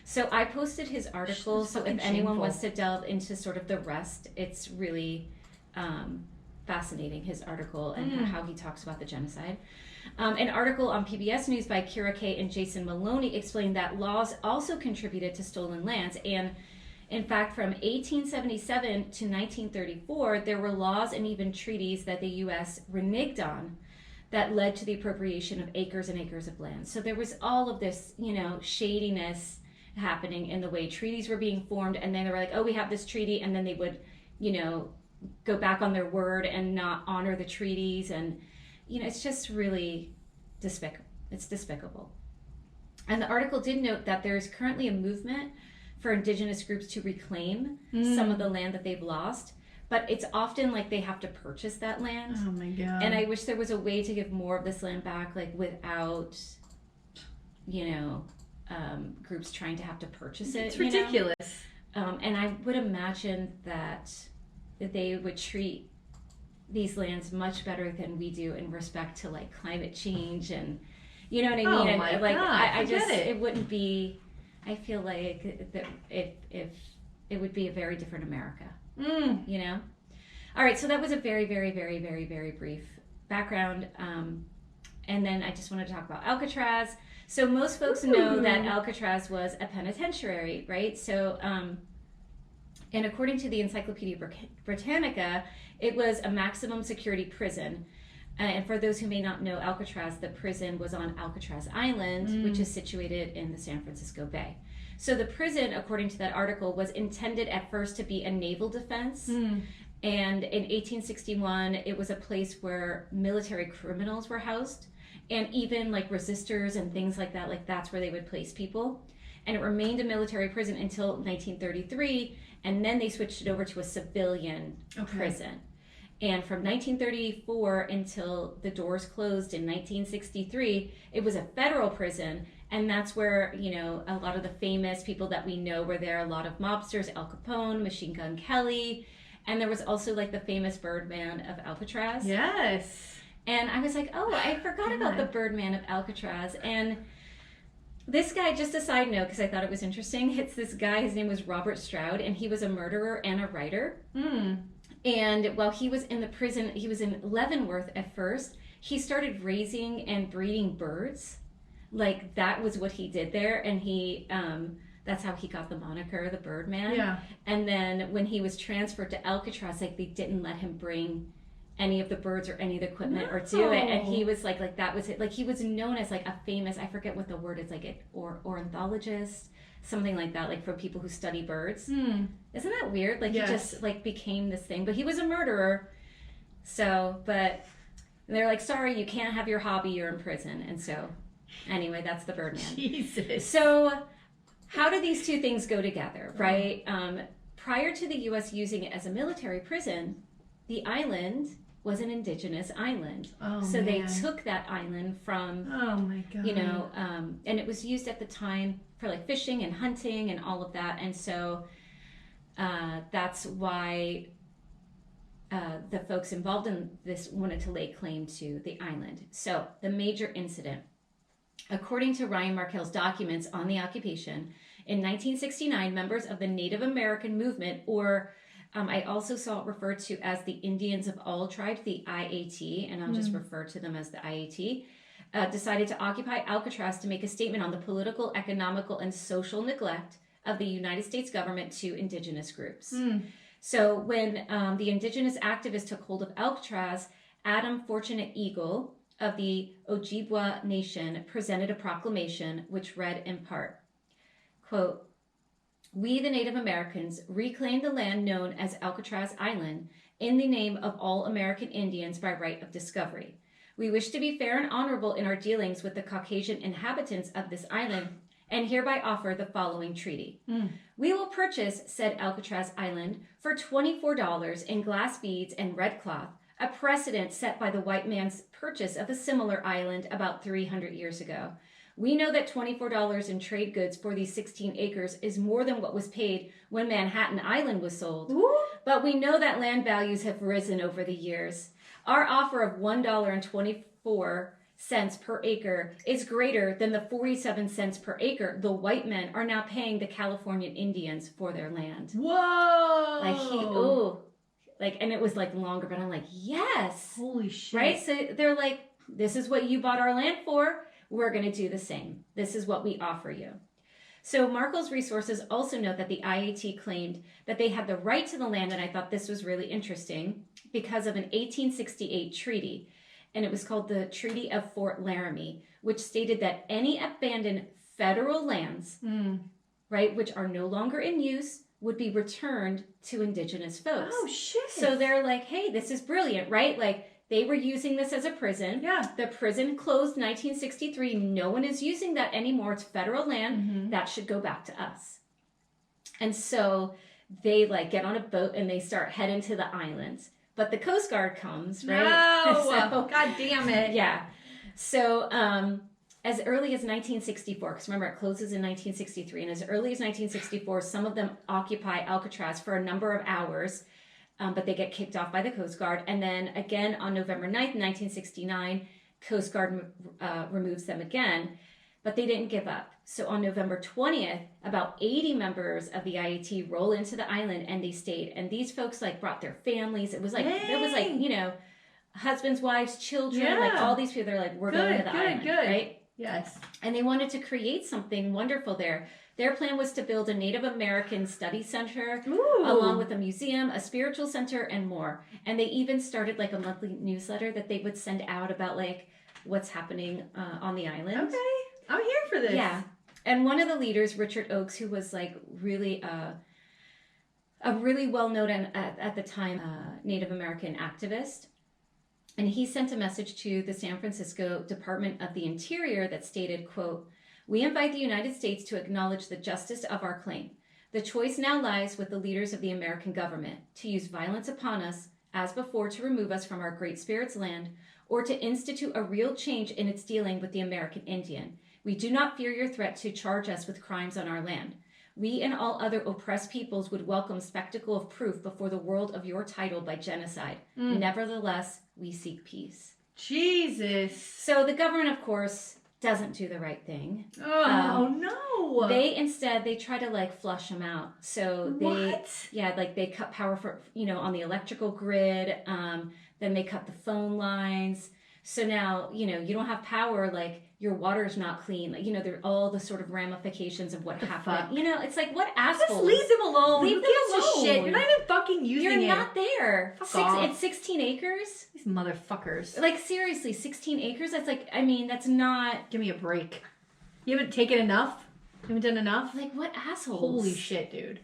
S1: So I posted his article, so if anyone wants to delve into sort of the rest, it's really fascinating, his article and how he talks about the genocide. An article on PBS News by Kira Kay and Jason Maloney explained that laws also contributed to stolen lands, and in fact, from 1877 to 1934, there were laws and even treaties that the U.S. reneged on that led to the appropriation of acres and acres of land. So there was all of this, shadiness happening in the way treaties were being formed, and then they were like, oh, we have this treaty, and then they would, go back on their word and not honor the treaties, and, it's just really despicable. It's despicable. And the article did note that there is currently a movement for Indigenous groups to reclaim some of the land that they've lost, but it's often like they have to purchase that land.
S2: Oh my God.
S1: And I wish there was a way to give more of this land back, like without, groups trying to have to purchase it.
S2: It's ridiculous.
S1: And I would imagine that they would treat these lands much better than we do in respect to like climate change and, you know what I mean?
S2: Oh
S1: and
S2: my
S1: like,
S2: God,
S1: I just, it wouldn't be, I feel like that if it would be a very different America, All right, so that was a very, very, very, very, very brief background. And then I just wanted to talk about Alcatraz. So most folks know that Alcatraz was a penitentiary, right? So, and according to the Encyclopedia Britannica, it was a maximum security prison. And for those who may not know Alcatraz, the prison was on Alcatraz Island, which is situated in the San Francisco Bay. So the prison, according to that article, was intended at first to be a naval defense. And in 1861, it was a place where military criminals were housed. And even like resistors and things like that, like that's where they would place people. And it remained a military prison until 1933. And then they switched it over to a civilian prison. And from 1934 until the doors closed in 1963, it was a federal prison. And that's where, a lot of the famous people that we know were there. A lot of mobsters, Al Capone, Machine Gun Kelly. And there was also like the famous Birdman of Alcatraz.
S2: Yes.
S1: And I was like, oh, I forgot about the Birdman of Alcatraz. And this guy, just a side note, because I thought it was interesting, it's this guy, his name was Robert Stroud, and he was a murderer and a writer. And while he was in the prison, he was in Leavenworth at first, he started raising and breeding birds. Like, that was what he did there. And he, that's how he got the moniker, the Birdman.
S2: Yeah.
S1: And then when he was transferred to Alcatraz, like, they didn't let him bring any of the birds or any of the equipment or do it. And he was like that was it. Like, he was known as like a famous, I forget what the word is, like ornithologist, something like that, like for people who study birds. Isn't that weird? Like, yes. He just like became this thing, but he was a murderer. So, but they're like, sorry, you can't have your hobby, you're in prison. And so anyway, that's the Birdman.
S2: Jesus.
S1: So how do these two things go together, right? Prior to the U.S. using it as a military prison, the island was an indigenous island. So they took that island from, and it was used at the time for like fishing and hunting and all of that. And so that's why the folks involved in this wanted to lay claim to the island. So the major incident, according to Ryan Markell's documents on the occupation, in 1969, members of the Native American movement, or I also saw it referred to as the Indians of all tribes, the IAT, and I'll just refer to them as the IAT, decided to occupy Alcatraz to make a statement on the political, economical, and social neglect of the United States government to indigenous groups. So when the indigenous activists took hold of Alcatraz, Adam Fortunate Eagle of the Ojibwa Nation presented a proclamation which read in part, quote, "We, the Native Americans, reclaim the land known as Alcatraz Island in the name of all American Indians by right of discovery. We wish to be fair and honorable in our dealings with the Caucasian inhabitants of this island and hereby offer the following treaty. We will purchase said Alcatraz Island for $24 in glass beads and red cloth, a precedent set by the white man's purchase of a similar island about 300 years ago. We know that $24 in trade goods for these 16 acres is more than what was paid when Manhattan Island was sold. But we know that land values have risen over the years. Our offer of $1.24 per acre is greater than the 47 cents per acre the white men are now paying the Californian Indians for their land."
S2: Whoa!
S1: And it was like longer, but I'm like, yes.
S2: Holy shit.
S1: Right? So they're like, this is what you bought our land for. We're going to do the same. This is what we offer you. So Markell's resources also note that the IAT claimed that they had the right to the land, and I thought this was really interesting, because of an 1868 treaty, and it was called the Treaty of Fort Laramie, which stated that any abandoned federal lands, right, which are no longer in use, would be returned to indigenous folks.
S2: Oh, shit.
S1: So they're like, hey, this is brilliant, right? Like, they were using this as a prison. Yeah. The prison closed in 1963. No one is using that anymore. It's federal land. That should go back to us. And so they like get on a boat and they start heading to the islands. But the Coast Guard comes, right?
S2: No!
S1: So,
S2: God damn it.
S1: Yeah. So as early as 1964, because remember it closes in 1963, and as early as 1964, some of them occupy Alcatraz for a number of hours. But they get kicked off by the Coast Guard. And then again on November 9th, 1969, Coast Guard removes them again. But they didn't give up. So on November 20th, about 80 members of the IAT roll into the island, and they stayed. And these folks like brought their families. It was like, husbands, wives, children, like all these people. They're like, we're going to the island, right?
S2: Yes.
S1: And they wanted to create something wonderful there. Their plan was to build a Native American study center, along with a museum, a spiritual center, and more. And they even started like a monthly newsletter that they would send out about like what's happening on the island.
S2: Okay, I'm here for this.
S1: Yeah. And one of the leaders, Richard Oakes, who was like really a really well-known at the time Native American activist, and he sent a message to the San Francisco Department of the Interior that stated, quote, "We invite the United States to acknowledge the justice of our claim. The choice now lies with the leaders of the American government to use violence upon us as before, to remove us from our Great Spirit's land, or to institute a real change in its dealing with the American Indian. We do not fear your threat to charge us with crimes on our land. We and all other oppressed peoples would welcome spectacle of proof before the world of your title by genocide. Nevertheless, we seek peace.
S2: Jesus.
S1: So the government, of course, doesn't do the right thing.
S2: Oh, no.
S1: They try to like flush them out. So they cut power for, on the electrical grid. Then they cut the phone lines. So now, you don't have power, like your water's not clean. Like, there are all the sort of ramifications of what happened.
S2: Fuck?
S1: It's like, what assholes?
S2: Just leave them alone.
S1: Leave
S2: Who
S1: them
S2: gives a
S1: alone.
S2: shit? You're not even fucking using it.
S1: You're not there.
S2: Fuck off.
S1: It's 16 acres.
S2: These motherfuckers.
S1: Like, seriously, 16 acres? That's like, that's not...
S2: Give me a break. You haven't taken enough? You haven't done enough?
S1: Like, what assholes?
S2: Holy shit, dude.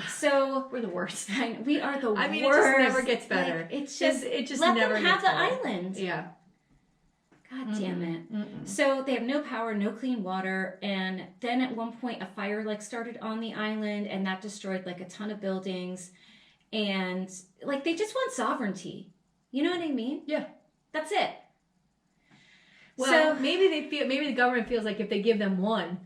S1: So
S2: we're the worst.
S1: We are the worst.
S2: It just never gets better.
S1: Like, it just
S2: let
S1: never
S2: them
S1: have
S2: gets
S1: the
S2: better.
S1: island.
S2: Yeah.
S1: God damn it. So they have no power, no clean water, and then at one point a fire started on the island, and that destroyed a ton of buildings, and they just want sovereignty. You know what I mean?
S2: Yeah.
S1: That's it.
S2: Well, maybe the government feels like if they give them one,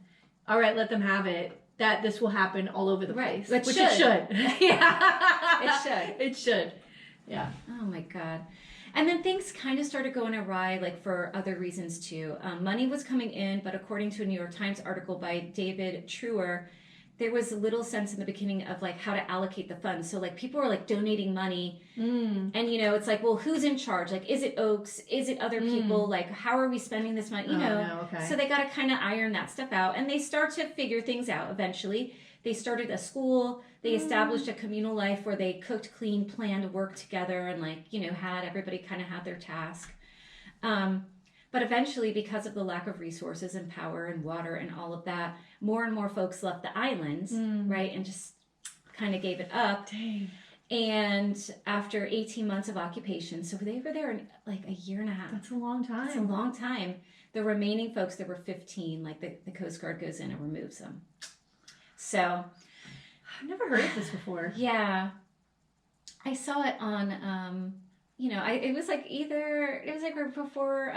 S2: all right, let them have it, that this will happen all over the place.
S1: Which
S2: it
S1: should.
S2: Yeah. It should. Yeah.
S1: Oh my God. And then things kind of started going awry, for other reasons too. Money was coming in, but according to a New York Times article by David Truer, there was little sense in the beginning of how to allocate the funds. So people were donating money, and it's well, who's in charge? Is it Oaks? Is it other people? How are we spending this money?
S2: Okay.
S1: So they got to kind of iron that stuff out, and they start to figure things out eventually. They started a school. They established a communal life where they cooked, cleaned, planned, worked together, and had everybody kind of had their task. But eventually, because of the lack of resources and power and water and all of that, more and more folks left the island, right, and just kind of gave it up.
S2: Dang.
S1: And after 18 months of occupation, so they were there in a year and a half.
S2: That's a long time.
S1: That's a long time. The remaining folks, there were 15, the Coast Guard goes in and removes them. So,
S2: I've never heard of this before.
S1: Yeah, I saw it on, it was right before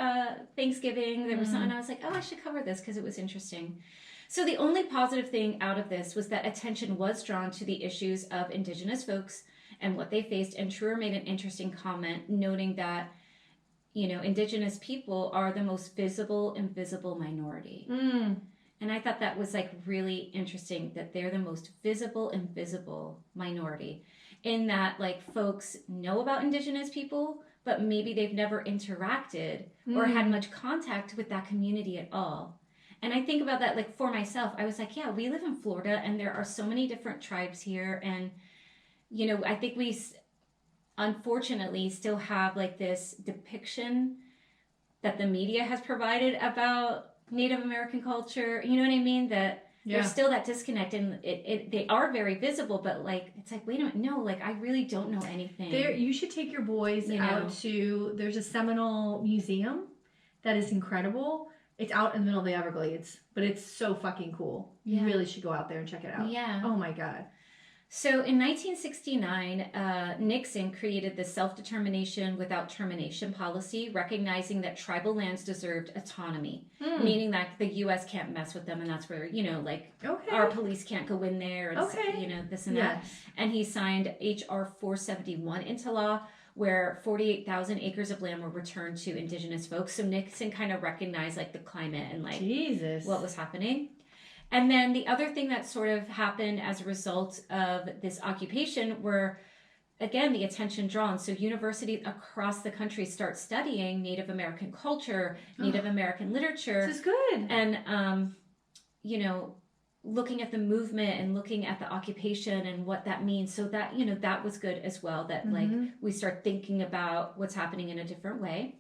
S1: Thanksgiving. There was something, I was like, oh, I should cover this because it was interesting. So the only positive thing out of this was that attention was drawn to the issues of Indigenous folks and what they faced. And Truer made an interesting comment noting that, Indigenous people are the most visible, invisible minority. And I thought that was really interesting that they're the most visible, invisible minority in that folks know about Indigenous people, but maybe they've never interacted or had much contact with that community at all. And I think about that for myself. I was yeah, we live in Florida and there are so many different tribes here. And, I think we unfortunately still have this depiction that the media has provided about Native American culture, you know what I mean? That there's still that disconnect, and they are very visible, but it's wait a minute, no, I really don't know anything.
S2: You should take your boys out to, there's a Seminole museum that is incredible. It's out in the middle of the Everglades, but it's so fucking cool. You really should go out there and check it out.
S1: Yeah.
S2: Oh my God.
S1: So in 1969, Nixon created the self-determination without termination policy, recognizing that tribal lands deserved autonomy, meaning that the U.S. can't mess with them, and that's where, our police can't go in there, and this and that. And he signed H.R. 471 into law, where 48,000 acres of land were returned to Indigenous folks. So Nixon kind of recognized the climate and
S2: Jesus,
S1: what was happening. And then the other thing that sort of happened as a result of this occupation were, again, the attention drawn. So universities across the country start studying Native American culture, Native American literature.
S2: This is good.
S1: And, looking at the movement and looking at the occupation and what that means. So that, that was good as well, that we start thinking about what's happening in a different way.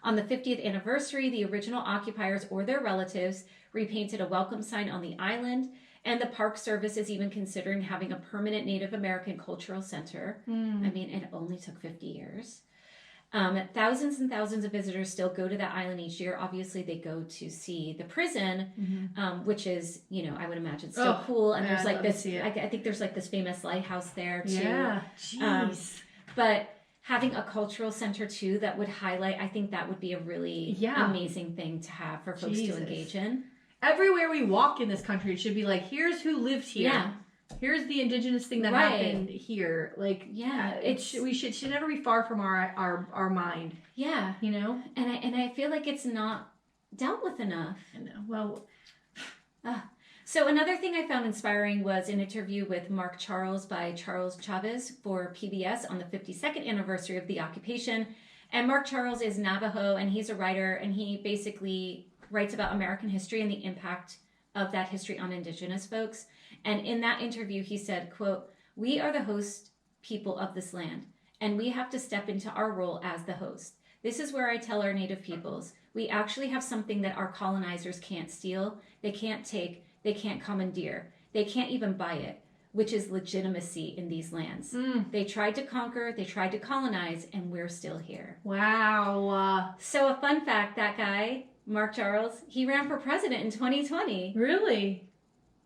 S1: On the 50th anniversary, the original occupiers or their relatives repainted a welcome sign on the island, and the Park Service is even considering having a permanent Native American cultural center. I mean, it only took 50 years. Thousands and thousands of visitors still go to that island each year. Obviously, they go to see the prison, which is, I would imagine still cool. And there's like this, I think there's like this famous lighthouse there too.
S2: Yeah, jeez.
S1: But having a cultural center too that would highlight, I think that would be a really amazing thing to have for folks to engage in.
S2: Everywhere we walk in this country, it should be like, here's who lived here. Yeah. Here's the indigenous thing that happened here. Like, we should never be far from our mind.
S1: Yeah, and I feel like it's not dealt with enough.
S2: I know. Well,
S1: so another thing I found inspiring was an interview with Mark Charles by Charles Chavez for PBS on the 52nd anniversary of the occupation. And Mark Charles is Navajo, and he's a writer, and he basically writes about American history and the impact of that history on indigenous folks. And in that interview, he said, quote, "We are the host people of this land, and we have to step into our role as the host. This is where I tell our native peoples, we actually have something that our colonizers can't steal, they can't take, they can't commandeer, they can't even buy it, which is legitimacy in these lands. They tried to conquer, they tried to colonize, and we're still here."
S2: Wow.
S1: So a fun fact, that guy, Mark Charles, he ran for president in 2020.
S2: Really?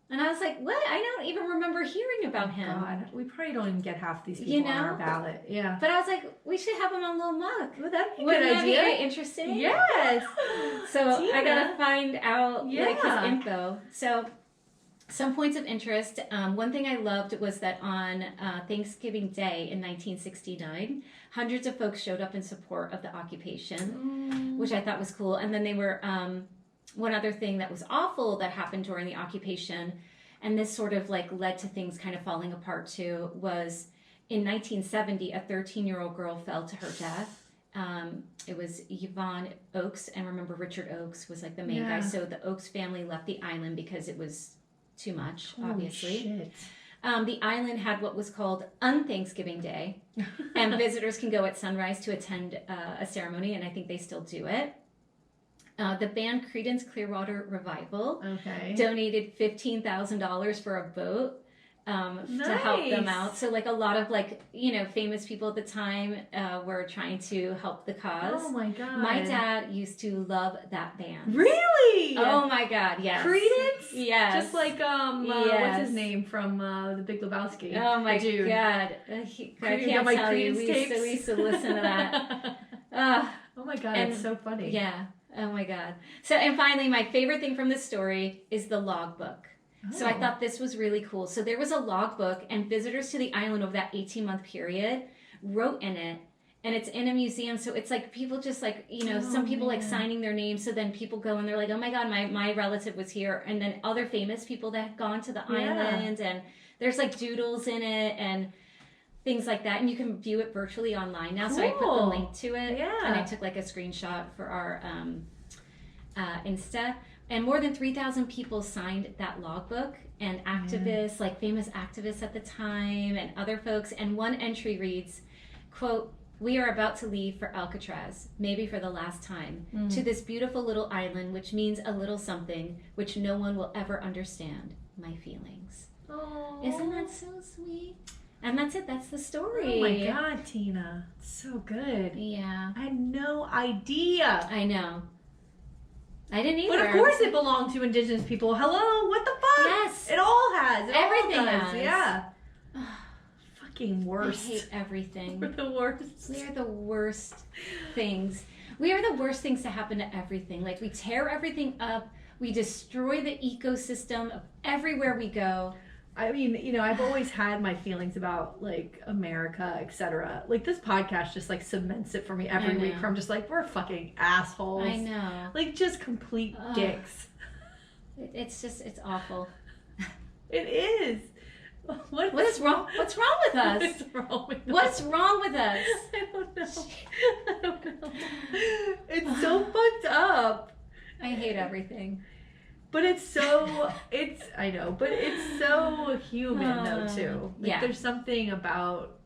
S1: And I was like, what? I don't even remember hearing about him.
S2: God, we probably don't even get half these people on our ballot. Yeah.
S1: But I was like, we should have him on Little Mug.
S2: Well, that'd be a
S1: Wouldn't
S2: good
S1: that
S2: idea.
S1: be interesting?
S2: Yes.
S1: So I gotta find out like his info. So some points of interest. One thing I loved was that on Thanksgiving Day in 1969, hundreds of folks showed up in support of the occupation, which I thought was cool. And then they were... one other thing that was awful that happened during the occupation, and this sort of like led to things kind of falling apart too, was in 1970, a 13-year-old girl fell to her death. It was Yvonne Oakes, and remember Richard Oakes was like the main guy. So the Oakes family left the island because it was too much, obviously.
S2: Shit.
S1: The island had what was called Unthanksgiving Day, and visitors can go at sunrise to attend a ceremony, and I think they still do it. The band Creedence Clearwater Revival donated $15,000 for a boat to help them out. So like a lot of like, famous people at the time were trying to help the cause.
S2: Oh my God.
S1: My dad used to love that band.
S2: Really?
S1: Oh my God, yes.
S2: Creedence?
S1: Yes.
S2: Just like, what's his name from The Big Lebowski?
S1: Oh my God. I can't tell you. We used to listen to that.
S2: Oh my God, it's so funny.
S1: Yeah. Oh my God. So, and finally, my favorite thing from this story is the logbook. So I thought this was really cool. So there was a logbook, and visitors to the island over that 18-month period wrote in it, and it's in a museum. So it's like people just like, some people like signing their names. So then people go and they're like, oh my God, my relative was here. And then other famous people that had gone to the island, and there's like doodles in it and things like that. And you can view it virtually online now. Cool. So I put the link to it. Yeah. And I took like a screenshot for our Insta. And more than 3,000 people signed that logbook, and activists, like famous activists at the time and other folks. And one entry reads, quote, "We are about to leave for Alcatraz, maybe for the last time, to this beautiful little island, which means a little something, which no one will ever understand, my feelings." Oh. Isn't that so sweet? And that's it. That's the story.
S2: Oh my God, Tina. It's so good.
S1: Yeah.
S2: I had no idea.
S1: I know. I didn't either.
S2: But of course it belonged to indigenous people. Hello? What the fuck?
S1: Yes.
S2: It all has.
S1: Everything has.
S2: Yeah. Fucking worst.
S1: I hate everything.
S2: We're the worst.
S1: We are the worst things. We are the worst things to happen to everything. Like, we tear everything up. We destroy the ecosystem of everywhere we go.
S2: I mean, I've always had my feelings about, like, America, etc. Like, this podcast just, like, cements it for me every week. Where I'm just like, we're fucking assholes.
S1: I know.
S2: Like, just complete dicks.
S1: It's awful.
S2: It is.
S1: What is wrong? What's wrong with us? What's wrong with us?
S2: I don't know. It's so fucked up.
S1: I hate everything.
S2: But it's so human though too. Like, there's something about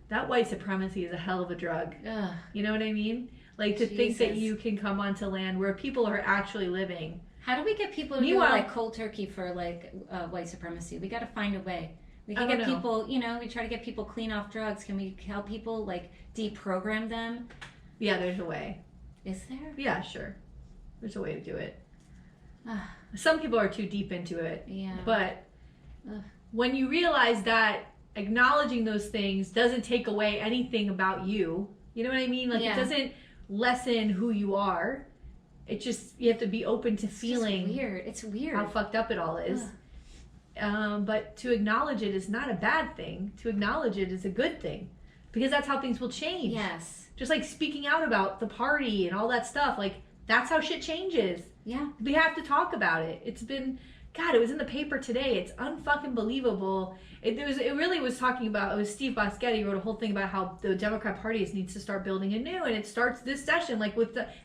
S2: that white supremacy is a hell of a drug.
S1: Ugh.
S2: You know what I mean? Like, to think that you can come onto land where people are actually living.
S1: How do we get people to go like cold turkey for like white supremacy? We got to find a way. We can get people, we try to get people clean off drugs. Can we help people, like, deprogram them?
S2: Yeah, there's a way.
S1: Is there?
S2: Yeah, sure. There's a way to do it. Some people are too deep into it.
S1: Yeah.
S2: But when you realize that acknowledging those things doesn't take away anything about you, you know what I mean? Like, it doesn't lessen who you are. It just, you have to be open to feeling.
S1: It's weird.
S2: How fucked up it all is. But to acknowledge it is not a bad thing. To acknowledge it is a good thing. Because that's how things will change.
S1: Yes.
S2: Just like speaking out about the party and all that stuff. Like, that's how shit changes.
S1: Yeah.
S2: We have to talk about it. It's been, God, it was in the paper today. It's unfucking believable. It really was talking about, it was Steve Boschetti wrote a whole thing about how the Democrat Party needs to start building anew. And it starts this session, like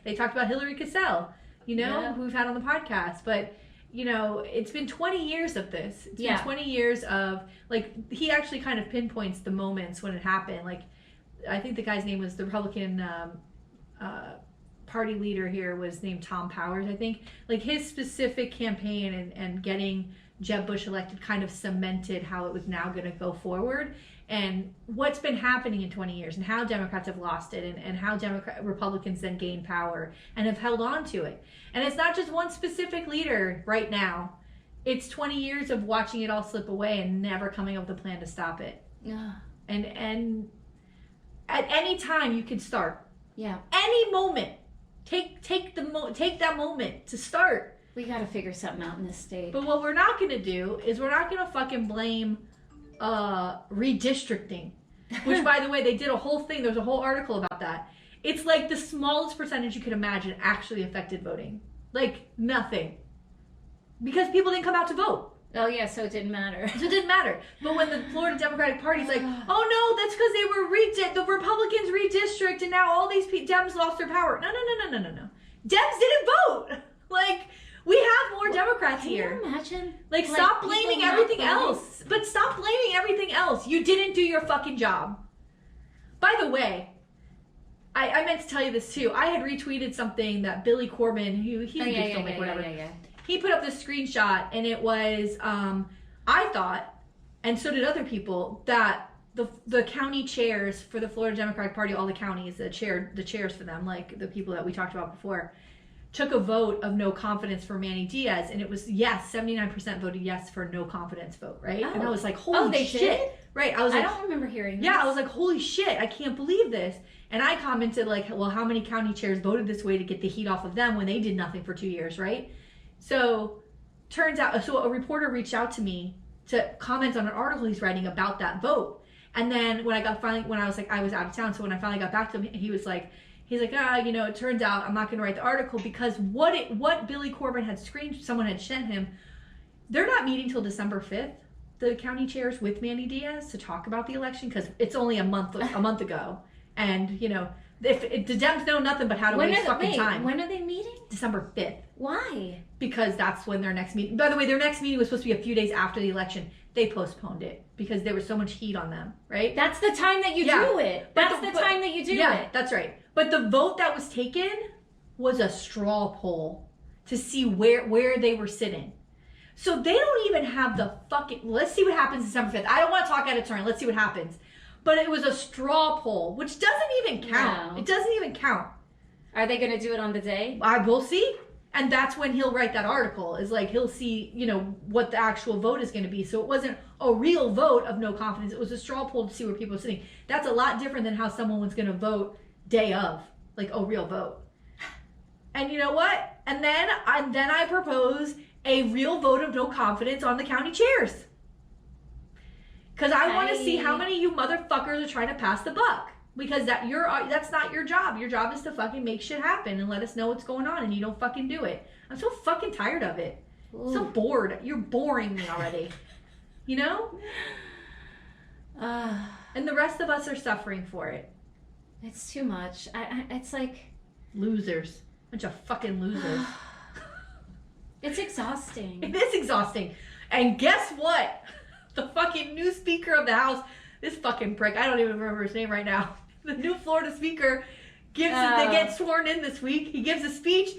S2: they talked about Hillary Cassell, who we've had on the podcast. But, it's been 20 years of this. It's been 20 years of, like, he actually kind of pinpoints the moments when it happened. Like, I think the guy's name was the Republican party leader here was named Tom Powers, I think. Like, his specific campaign and getting Jeb Bush elected kind of cemented how it was now going to go forward and what's been happening in 20 years and how Democrats have lost it and how Republicans then gained power and have held on to it. And it's not just one specific leader right now. It's 20 years of watching it all slip away and never coming up with a plan to stop it.
S1: Yeah.
S2: And at any time you can start.
S1: Yeah.
S2: Any moment. Take that moment to start.
S1: We got to figure something out in this state.
S2: But what we're not going to do is we're not going to fucking blame redistricting. Which, by the way, they did a whole thing. There's a whole article about that. It's like the smallest percentage you could imagine actually affected voting. Like, nothing. Because people didn't come out to vote.
S1: Oh, yeah, so it didn't matter.
S2: So it didn't matter. But when the Florida Democratic Party's like, oh, no, that's because they were the Republicans redistrict and now all these Dems lost their power. No. Dems didn't vote. Like, we have more Democrats here.
S1: Can you imagine?
S2: Like, stop blaming everything else. But stop blaming everything else. You didn't do your fucking job. By the way, I meant to tell you this too. I had retweeted something that Billy Corbin, he's a good filmmaker, whatever. He put up this screenshot, and it was, I thought, and so did other people, that the county chairs for the Florida Democratic Party, all the counties, the chairs for them, like the people that we talked about before, took a vote of no confidence for Manny Diaz, and it was yes, 79% voted yes for no confidence vote, right? And I was like, holy shit.
S1: Did?
S2: Right. I
S1: don't remember hearing this.
S2: Yeah, I was like, holy shit, I can't believe this. And I commented like, well, how many county chairs voted this way to get the heat off of them when they did nothing for 2 years, right? So turns out, so a reporter reached out to me to comment on an article he's writing about that vote. And then when I was out of town, so when I finally got back to him, he's like, it turns out I'm not going to write the article because what Billy Corbin had someone had sent him, they're not meeting till December 5th, the county chairs with Manny Diaz to talk about the election because it's only a month ago. And, if the Dems know nothing but how to waste fucking time.
S1: When are they meeting?
S2: December 5th.
S1: Why?
S2: Because that's when their next meeting. By the way, their next meeting was supposed to be a few days after the election. They postponed it because there was so much heat on them, right?
S1: That's the time that you do it. That's the time that you do it.
S2: Yeah, that's right. But the vote that was taken was a straw poll to see where they were sitting. So they don't even have the fucking... Let's see what happens December 5th. I don't want to talk out of turn. Let's see what happens. But it was a straw poll, which doesn't even count. No. It doesn't even count.
S1: Are they going to do it on the day?
S2: We'll see. And that's when he'll write that article, is like he'll see, what the actual vote is going to be. So it wasn't a real vote of no confidence. It was a straw poll to see where people are sitting. That's a lot different than how someone was going to vote day of, like a real vote. And you know what? And then I propose a real vote of no confidence on the county chairs. Because I want to see how many of you motherfuckers are trying to pass the buck. Because that's not your job. Your job is to fucking make shit happen and let us know what's going on, and you don't fucking do it. I'm so fucking tired of it. Ooh. So bored. You're boring me already. And the rest of us are suffering for it.
S1: It's too much. It's like...
S2: Losers. Bunch of fucking losers.
S1: It's exhausting.
S2: It is exhausting. And guess what? The fucking new Speaker of the House, this fucking prick, I don't even remember his name right now. The new Florida Speaker they get sworn in this week. He gives a speech.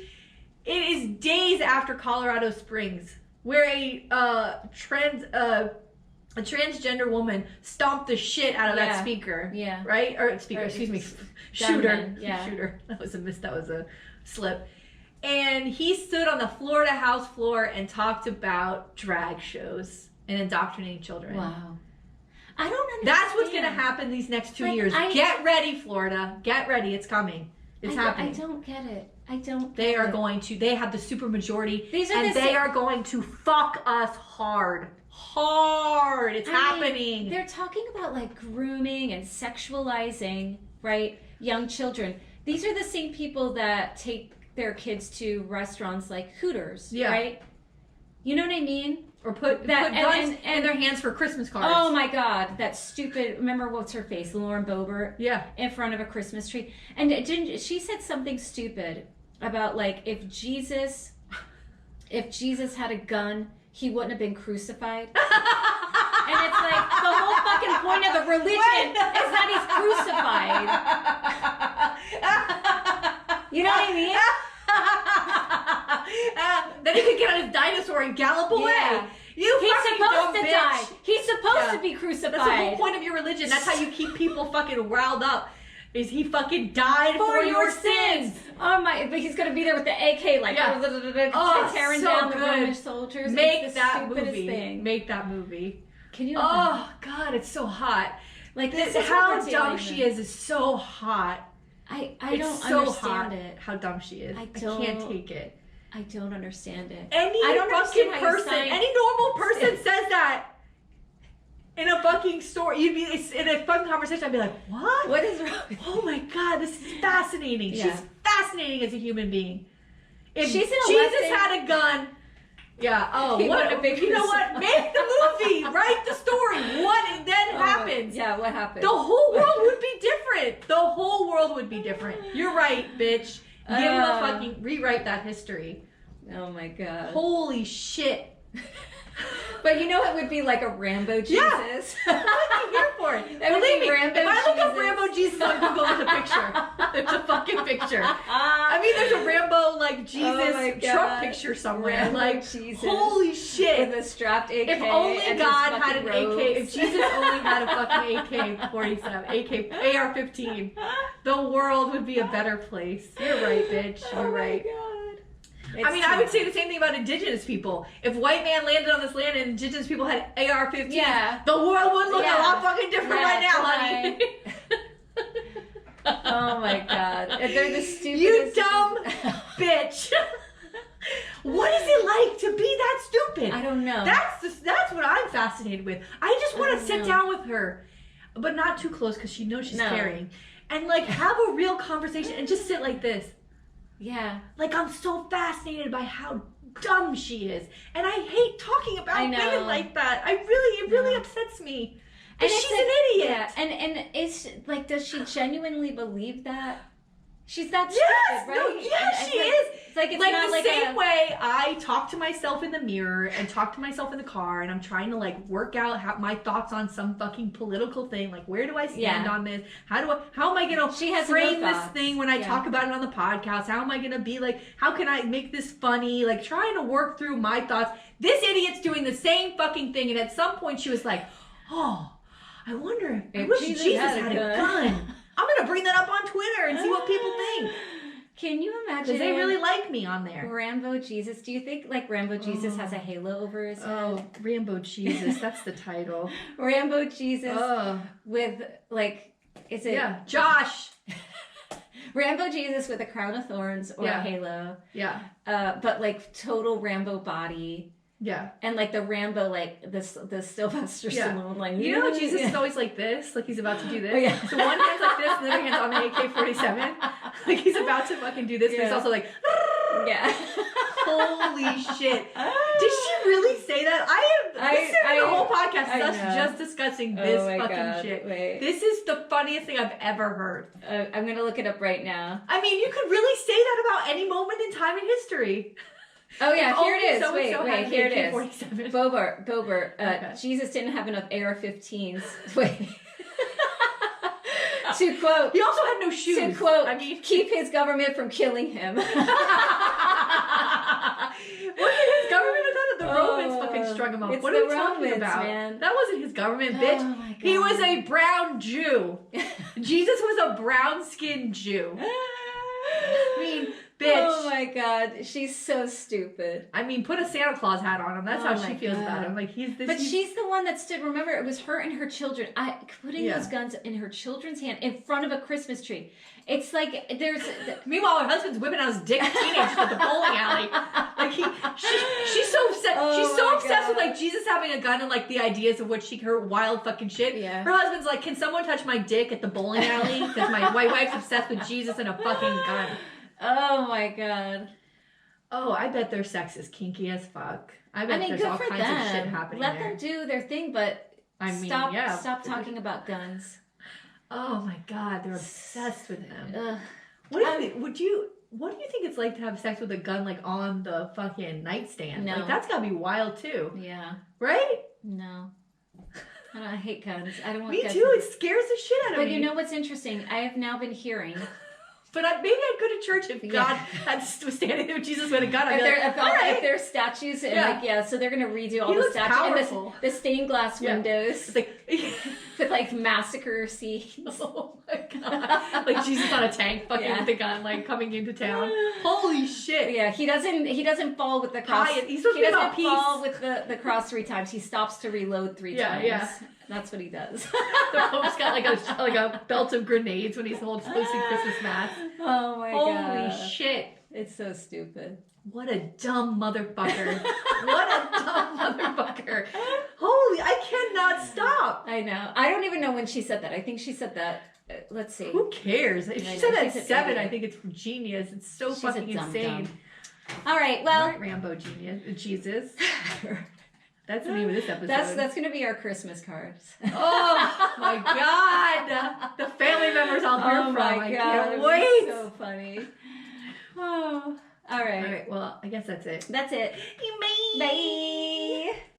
S2: It is days after Colorado Springs, where a a transgender woman stomped the shit out of that speaker.
S1: Yeah.
S2: Right? Or speaker, excuse me. Shooter.
S1: Gunman, yeah.
S2: Shooter. That was a slip. And he stood on the Florida House floor and talked about drag shows and indoctrinating children.
S1: Wow. I don't understand.
S2: That's what's going to happen these next 2 years. Get ready, Florida. Get ready. It's coming. It's happening.
S1: I don't get it. I don't
S2: They are going to, they have the super majority.
S1: And
S2: they are going to fuck us hard. Hard. It's happening.
S1: They're talking about like grooming and sexualizing, right? Young children. These are the same people that take their kids to restaurants like Hooters, right? You know what I mean?
S2: Or put guns in their hands for Christmas cards.
S1: Oh my God, that stupid, remember what's her face? Lauren Boebert?
S2: Yeah.
S1: In front of a Christmas tree. And she said something stupid about like, if Jesus had a gun, he wouldn't have been crucified. And it's like, the whole fucking point of the religion is that he's crucified. You know what I mean?
S2: Then he could get on his dinosaur and gallop away.
S1: Yeah.
S2: He's
S1: supposed to die. He's supposed to be crucified.
S2: That's the whole point of your religion. That's how you keep people fucking riled up. Is he fucking died for your sins?
S1: Oh my! But he's gonna be there with the AK, like tearing down the Roman soldiers.
S2: Make that movie.
S1: Thing.
S2: Make that movie.
S1: Can you?
S2: Oh God, it's so hot.
S1: Like
S2: this how dumb she is so hot.
S1: I don't understand it.
S2: How dumb she is. I can't take it.
S1: I don't understand it.
S2: Any fucking person, any normal person says that in a fucking store. You'd be in a fucking conversation. I'd be like, what?
S1: What is wrong?
S2: Oh my God, this is fascinating. Yeah. She's fascinating as a human being. If
S1: Jesus
S2: had a gun. Yeah. Oh, you know what? Make the movie. Write the story. What then happens?
S1: Yeah. What happens?
S2: The whole world would be different. The whole world would be different. You're right, bitch. Give him a fucking rewrite that history.
S1: Oh my God.
S2: Holy shit.
S1: But you know it would be like a Rambo Jesus.
S2: Yeah. I'm here for it. Believe me,
S1: Rambo
S2: if I look up Rambo Jesus on Google, there's a picture. There's a fucking picture. I mean, there's a Rambo like Jesus Trump picture somewhere.
S1: Rambo
S2: like
S1: Jesus.
S2: Holy shit.
S1: With a strapped AK.
S2: If only
S1: and
S2: God had an
S1: robes.
S2: AK. If Jesus only had a fucking AK-47, AR-15, the world would be a better place. You're right, bitch. You're right.
S1: God.
S2: I would say the same thing about Indigenous people. If white man landed on this land and Indigenous people had AR-15, the world would look a lot fucking different right now, honey.
S1: Oh my God. They're the stupidest.
S2: You dumb bitch. What is it like to be that stupid?
S1: I don't know.
S2: That's what I'm fascinated with. I just want to sit down with her, but not too close because she knows she's carrying, and like have a real conversation and just sit like this.
S1: Yeah.
S2: Like, I'm so fascinated by how dumb she is. And I hate talking about women like that. It really upsets me. And she's an idiot.
S1: Yeah. And it's like, does she genuinely believe that? She's that stupid, right?
S2: No, yes, she is.
S1: It's like, it's
S2: like
S1: not
S2: the
S1: like
S2: same way I talk to myself in the mirror and talk to myself in the car and I'm trying to like work out my thoughts on some fucking political thing. Like, where do I stand on this? How am I going to frame this thing when I talk about it on the podcast? How am I going to be like, how can I make this funny? Like, trying to work through my thoughts. This idiot's doing the same fucking thing. And at some point she was like, oh, I wonder if Jesus had a gun. I'm going to bring that up on Twitter and see what people think.
S1: Can you imagine?
S2: Because they really like me on there.
S1: Rambo Jesus. Do you think like Rambo Jesus has a halo over his head?
S2: Oh, Rambo Jesus. That's the title.
S1: Rambo Jesus with like, is it?
S2: Yeah, Josh.
S1: Rambo Jesus with a crown of thorns or a halo.
S2: Yeah.
S1: But like total Rambo body.
S2: Yeah.
S1: And like the Rambo, like the Sylvester Stallone, like
S2: you know, Jesus is always like this, like he's about to do this. Oh, yeah. So one hand's like this, and the other hand's on the AK-47, like he's about to fucking do this, but he's also like, holy shit! Did she really say that? This is the whole podcast. Us just discussing this fucking shit. Wait. This is the funniest thing I've ever heard.
S1: I'm gonna look it up right now.
S2: I mean, you could really say that about any moment in time in history.
S1: Oh yeah, here it is. Wait, here it is. Boebert. Jesus didn't have enough AR-15s. Wait. To quote,
S2: he also had no shoes.
S1: To quote, keep his government from killing him.
S2: What did his government have done? The Romans fucking talking about.
S1: It's
S2: What
S1: the
S2: are we talking
S1: Romans,
S2: about?
S1: man.
S2: That wasn't his government, bitch.
S1: Oh my God.
S2: He was a brown Jew. Jesus was a brown-skinned Jew. I mean, bitch.
S1: Oh my God, she's so stupid.
S2: I mean, put a Santa Claus hat on him. That's how she feels about him. Like he's this.
S1: But she's the one that stood. Remember, it was her and her children. Putting those guns in her children's hand in front of a Christmas tree. It's like there's.
S2: Meanwhile, her husband's whipping out his dick teenagers at the bowling alley. Like she's so upset.
S1: Oh
S2: she's so
S1: my
S2: obsessed with
S1: God.
S2: like Jesus having a gun and like the ideas of what her wild fucking shit.
S1: Yeah.
S2: Her husband's like, can someone touch my dick at the bowling alley? Because my wife's obsessed with Jesus and a fucking gun.
S1: Oh my God.
S2: Oh, I bet their sex is kinky as fuck. I bet there's
S1: good
S2: all
S1: for
S2: kinds
S1: them.
S2: of shit happening
S1: Let
S2: there.
S1: them do their thing, but stop talking about guns.
S2: Oh my God, they're obsessed with him.
S1: Ugh.
S2: What do you think it's like to have sex with a gun like on the fucking nightstand?
S1: No.
S2: Like that's gotta be wild too.
S1: Yeah.
S2: Right?
S1: No. I hate guns. I don't want
S2: Me
S1: guns.
S2: too. It scares the shit out of me.
S1: But you know what's interesting? I have now been hearing.
S2: But maybe I'd go to church if God was standing there with Jesus with a gun. I'd be like,
S1: If there's statues and so they're gonna redo all the statues
S2: powerful.
S1: and the stained glass windows.
S2: It's like
S1: with like massacre scenes.
S2: Oh my God. Like Jesus on a tank fucking with the gun like coming into town. Holy shit.
S1: Yeah, he doesn't fall with the cross.
S2: He's supposed to be about peace.
S1: Fall with the cross 3 times. He stops to reload 3 times.
S2: Yeah.
S1: That's what he does.
S2: The Pope's got like a belt of grenades when he's hosting Christmas mass.
S1: Oh my God.
S2: Holy shit.
S1: It's so stupid.
S2: What a dumb motherfucker. What a dumb motherfucker. Holy, I cannot stop.
S1: I know. I don't even know when she said that. I think she said that. Let's see.
S2: Who cares? If she said that at 7, I think it's genius. It's so
S1: She's
S2: fucking
S1: a dumb
S2: insane.
S1: dumb. All right, well.
S2: All right, Rambo genius. Jesus. That's the name of this episode.
S1: That's going to be our Christmas cards.
S2: Oh my God. The family members I'll hear from.
S1: My God.
S2: I can't wait.
S1: So funny. Oh. All right.
S2: All right. Well, I guess that's it.
S1: That's it.
S2: Bye.
S1: Bye.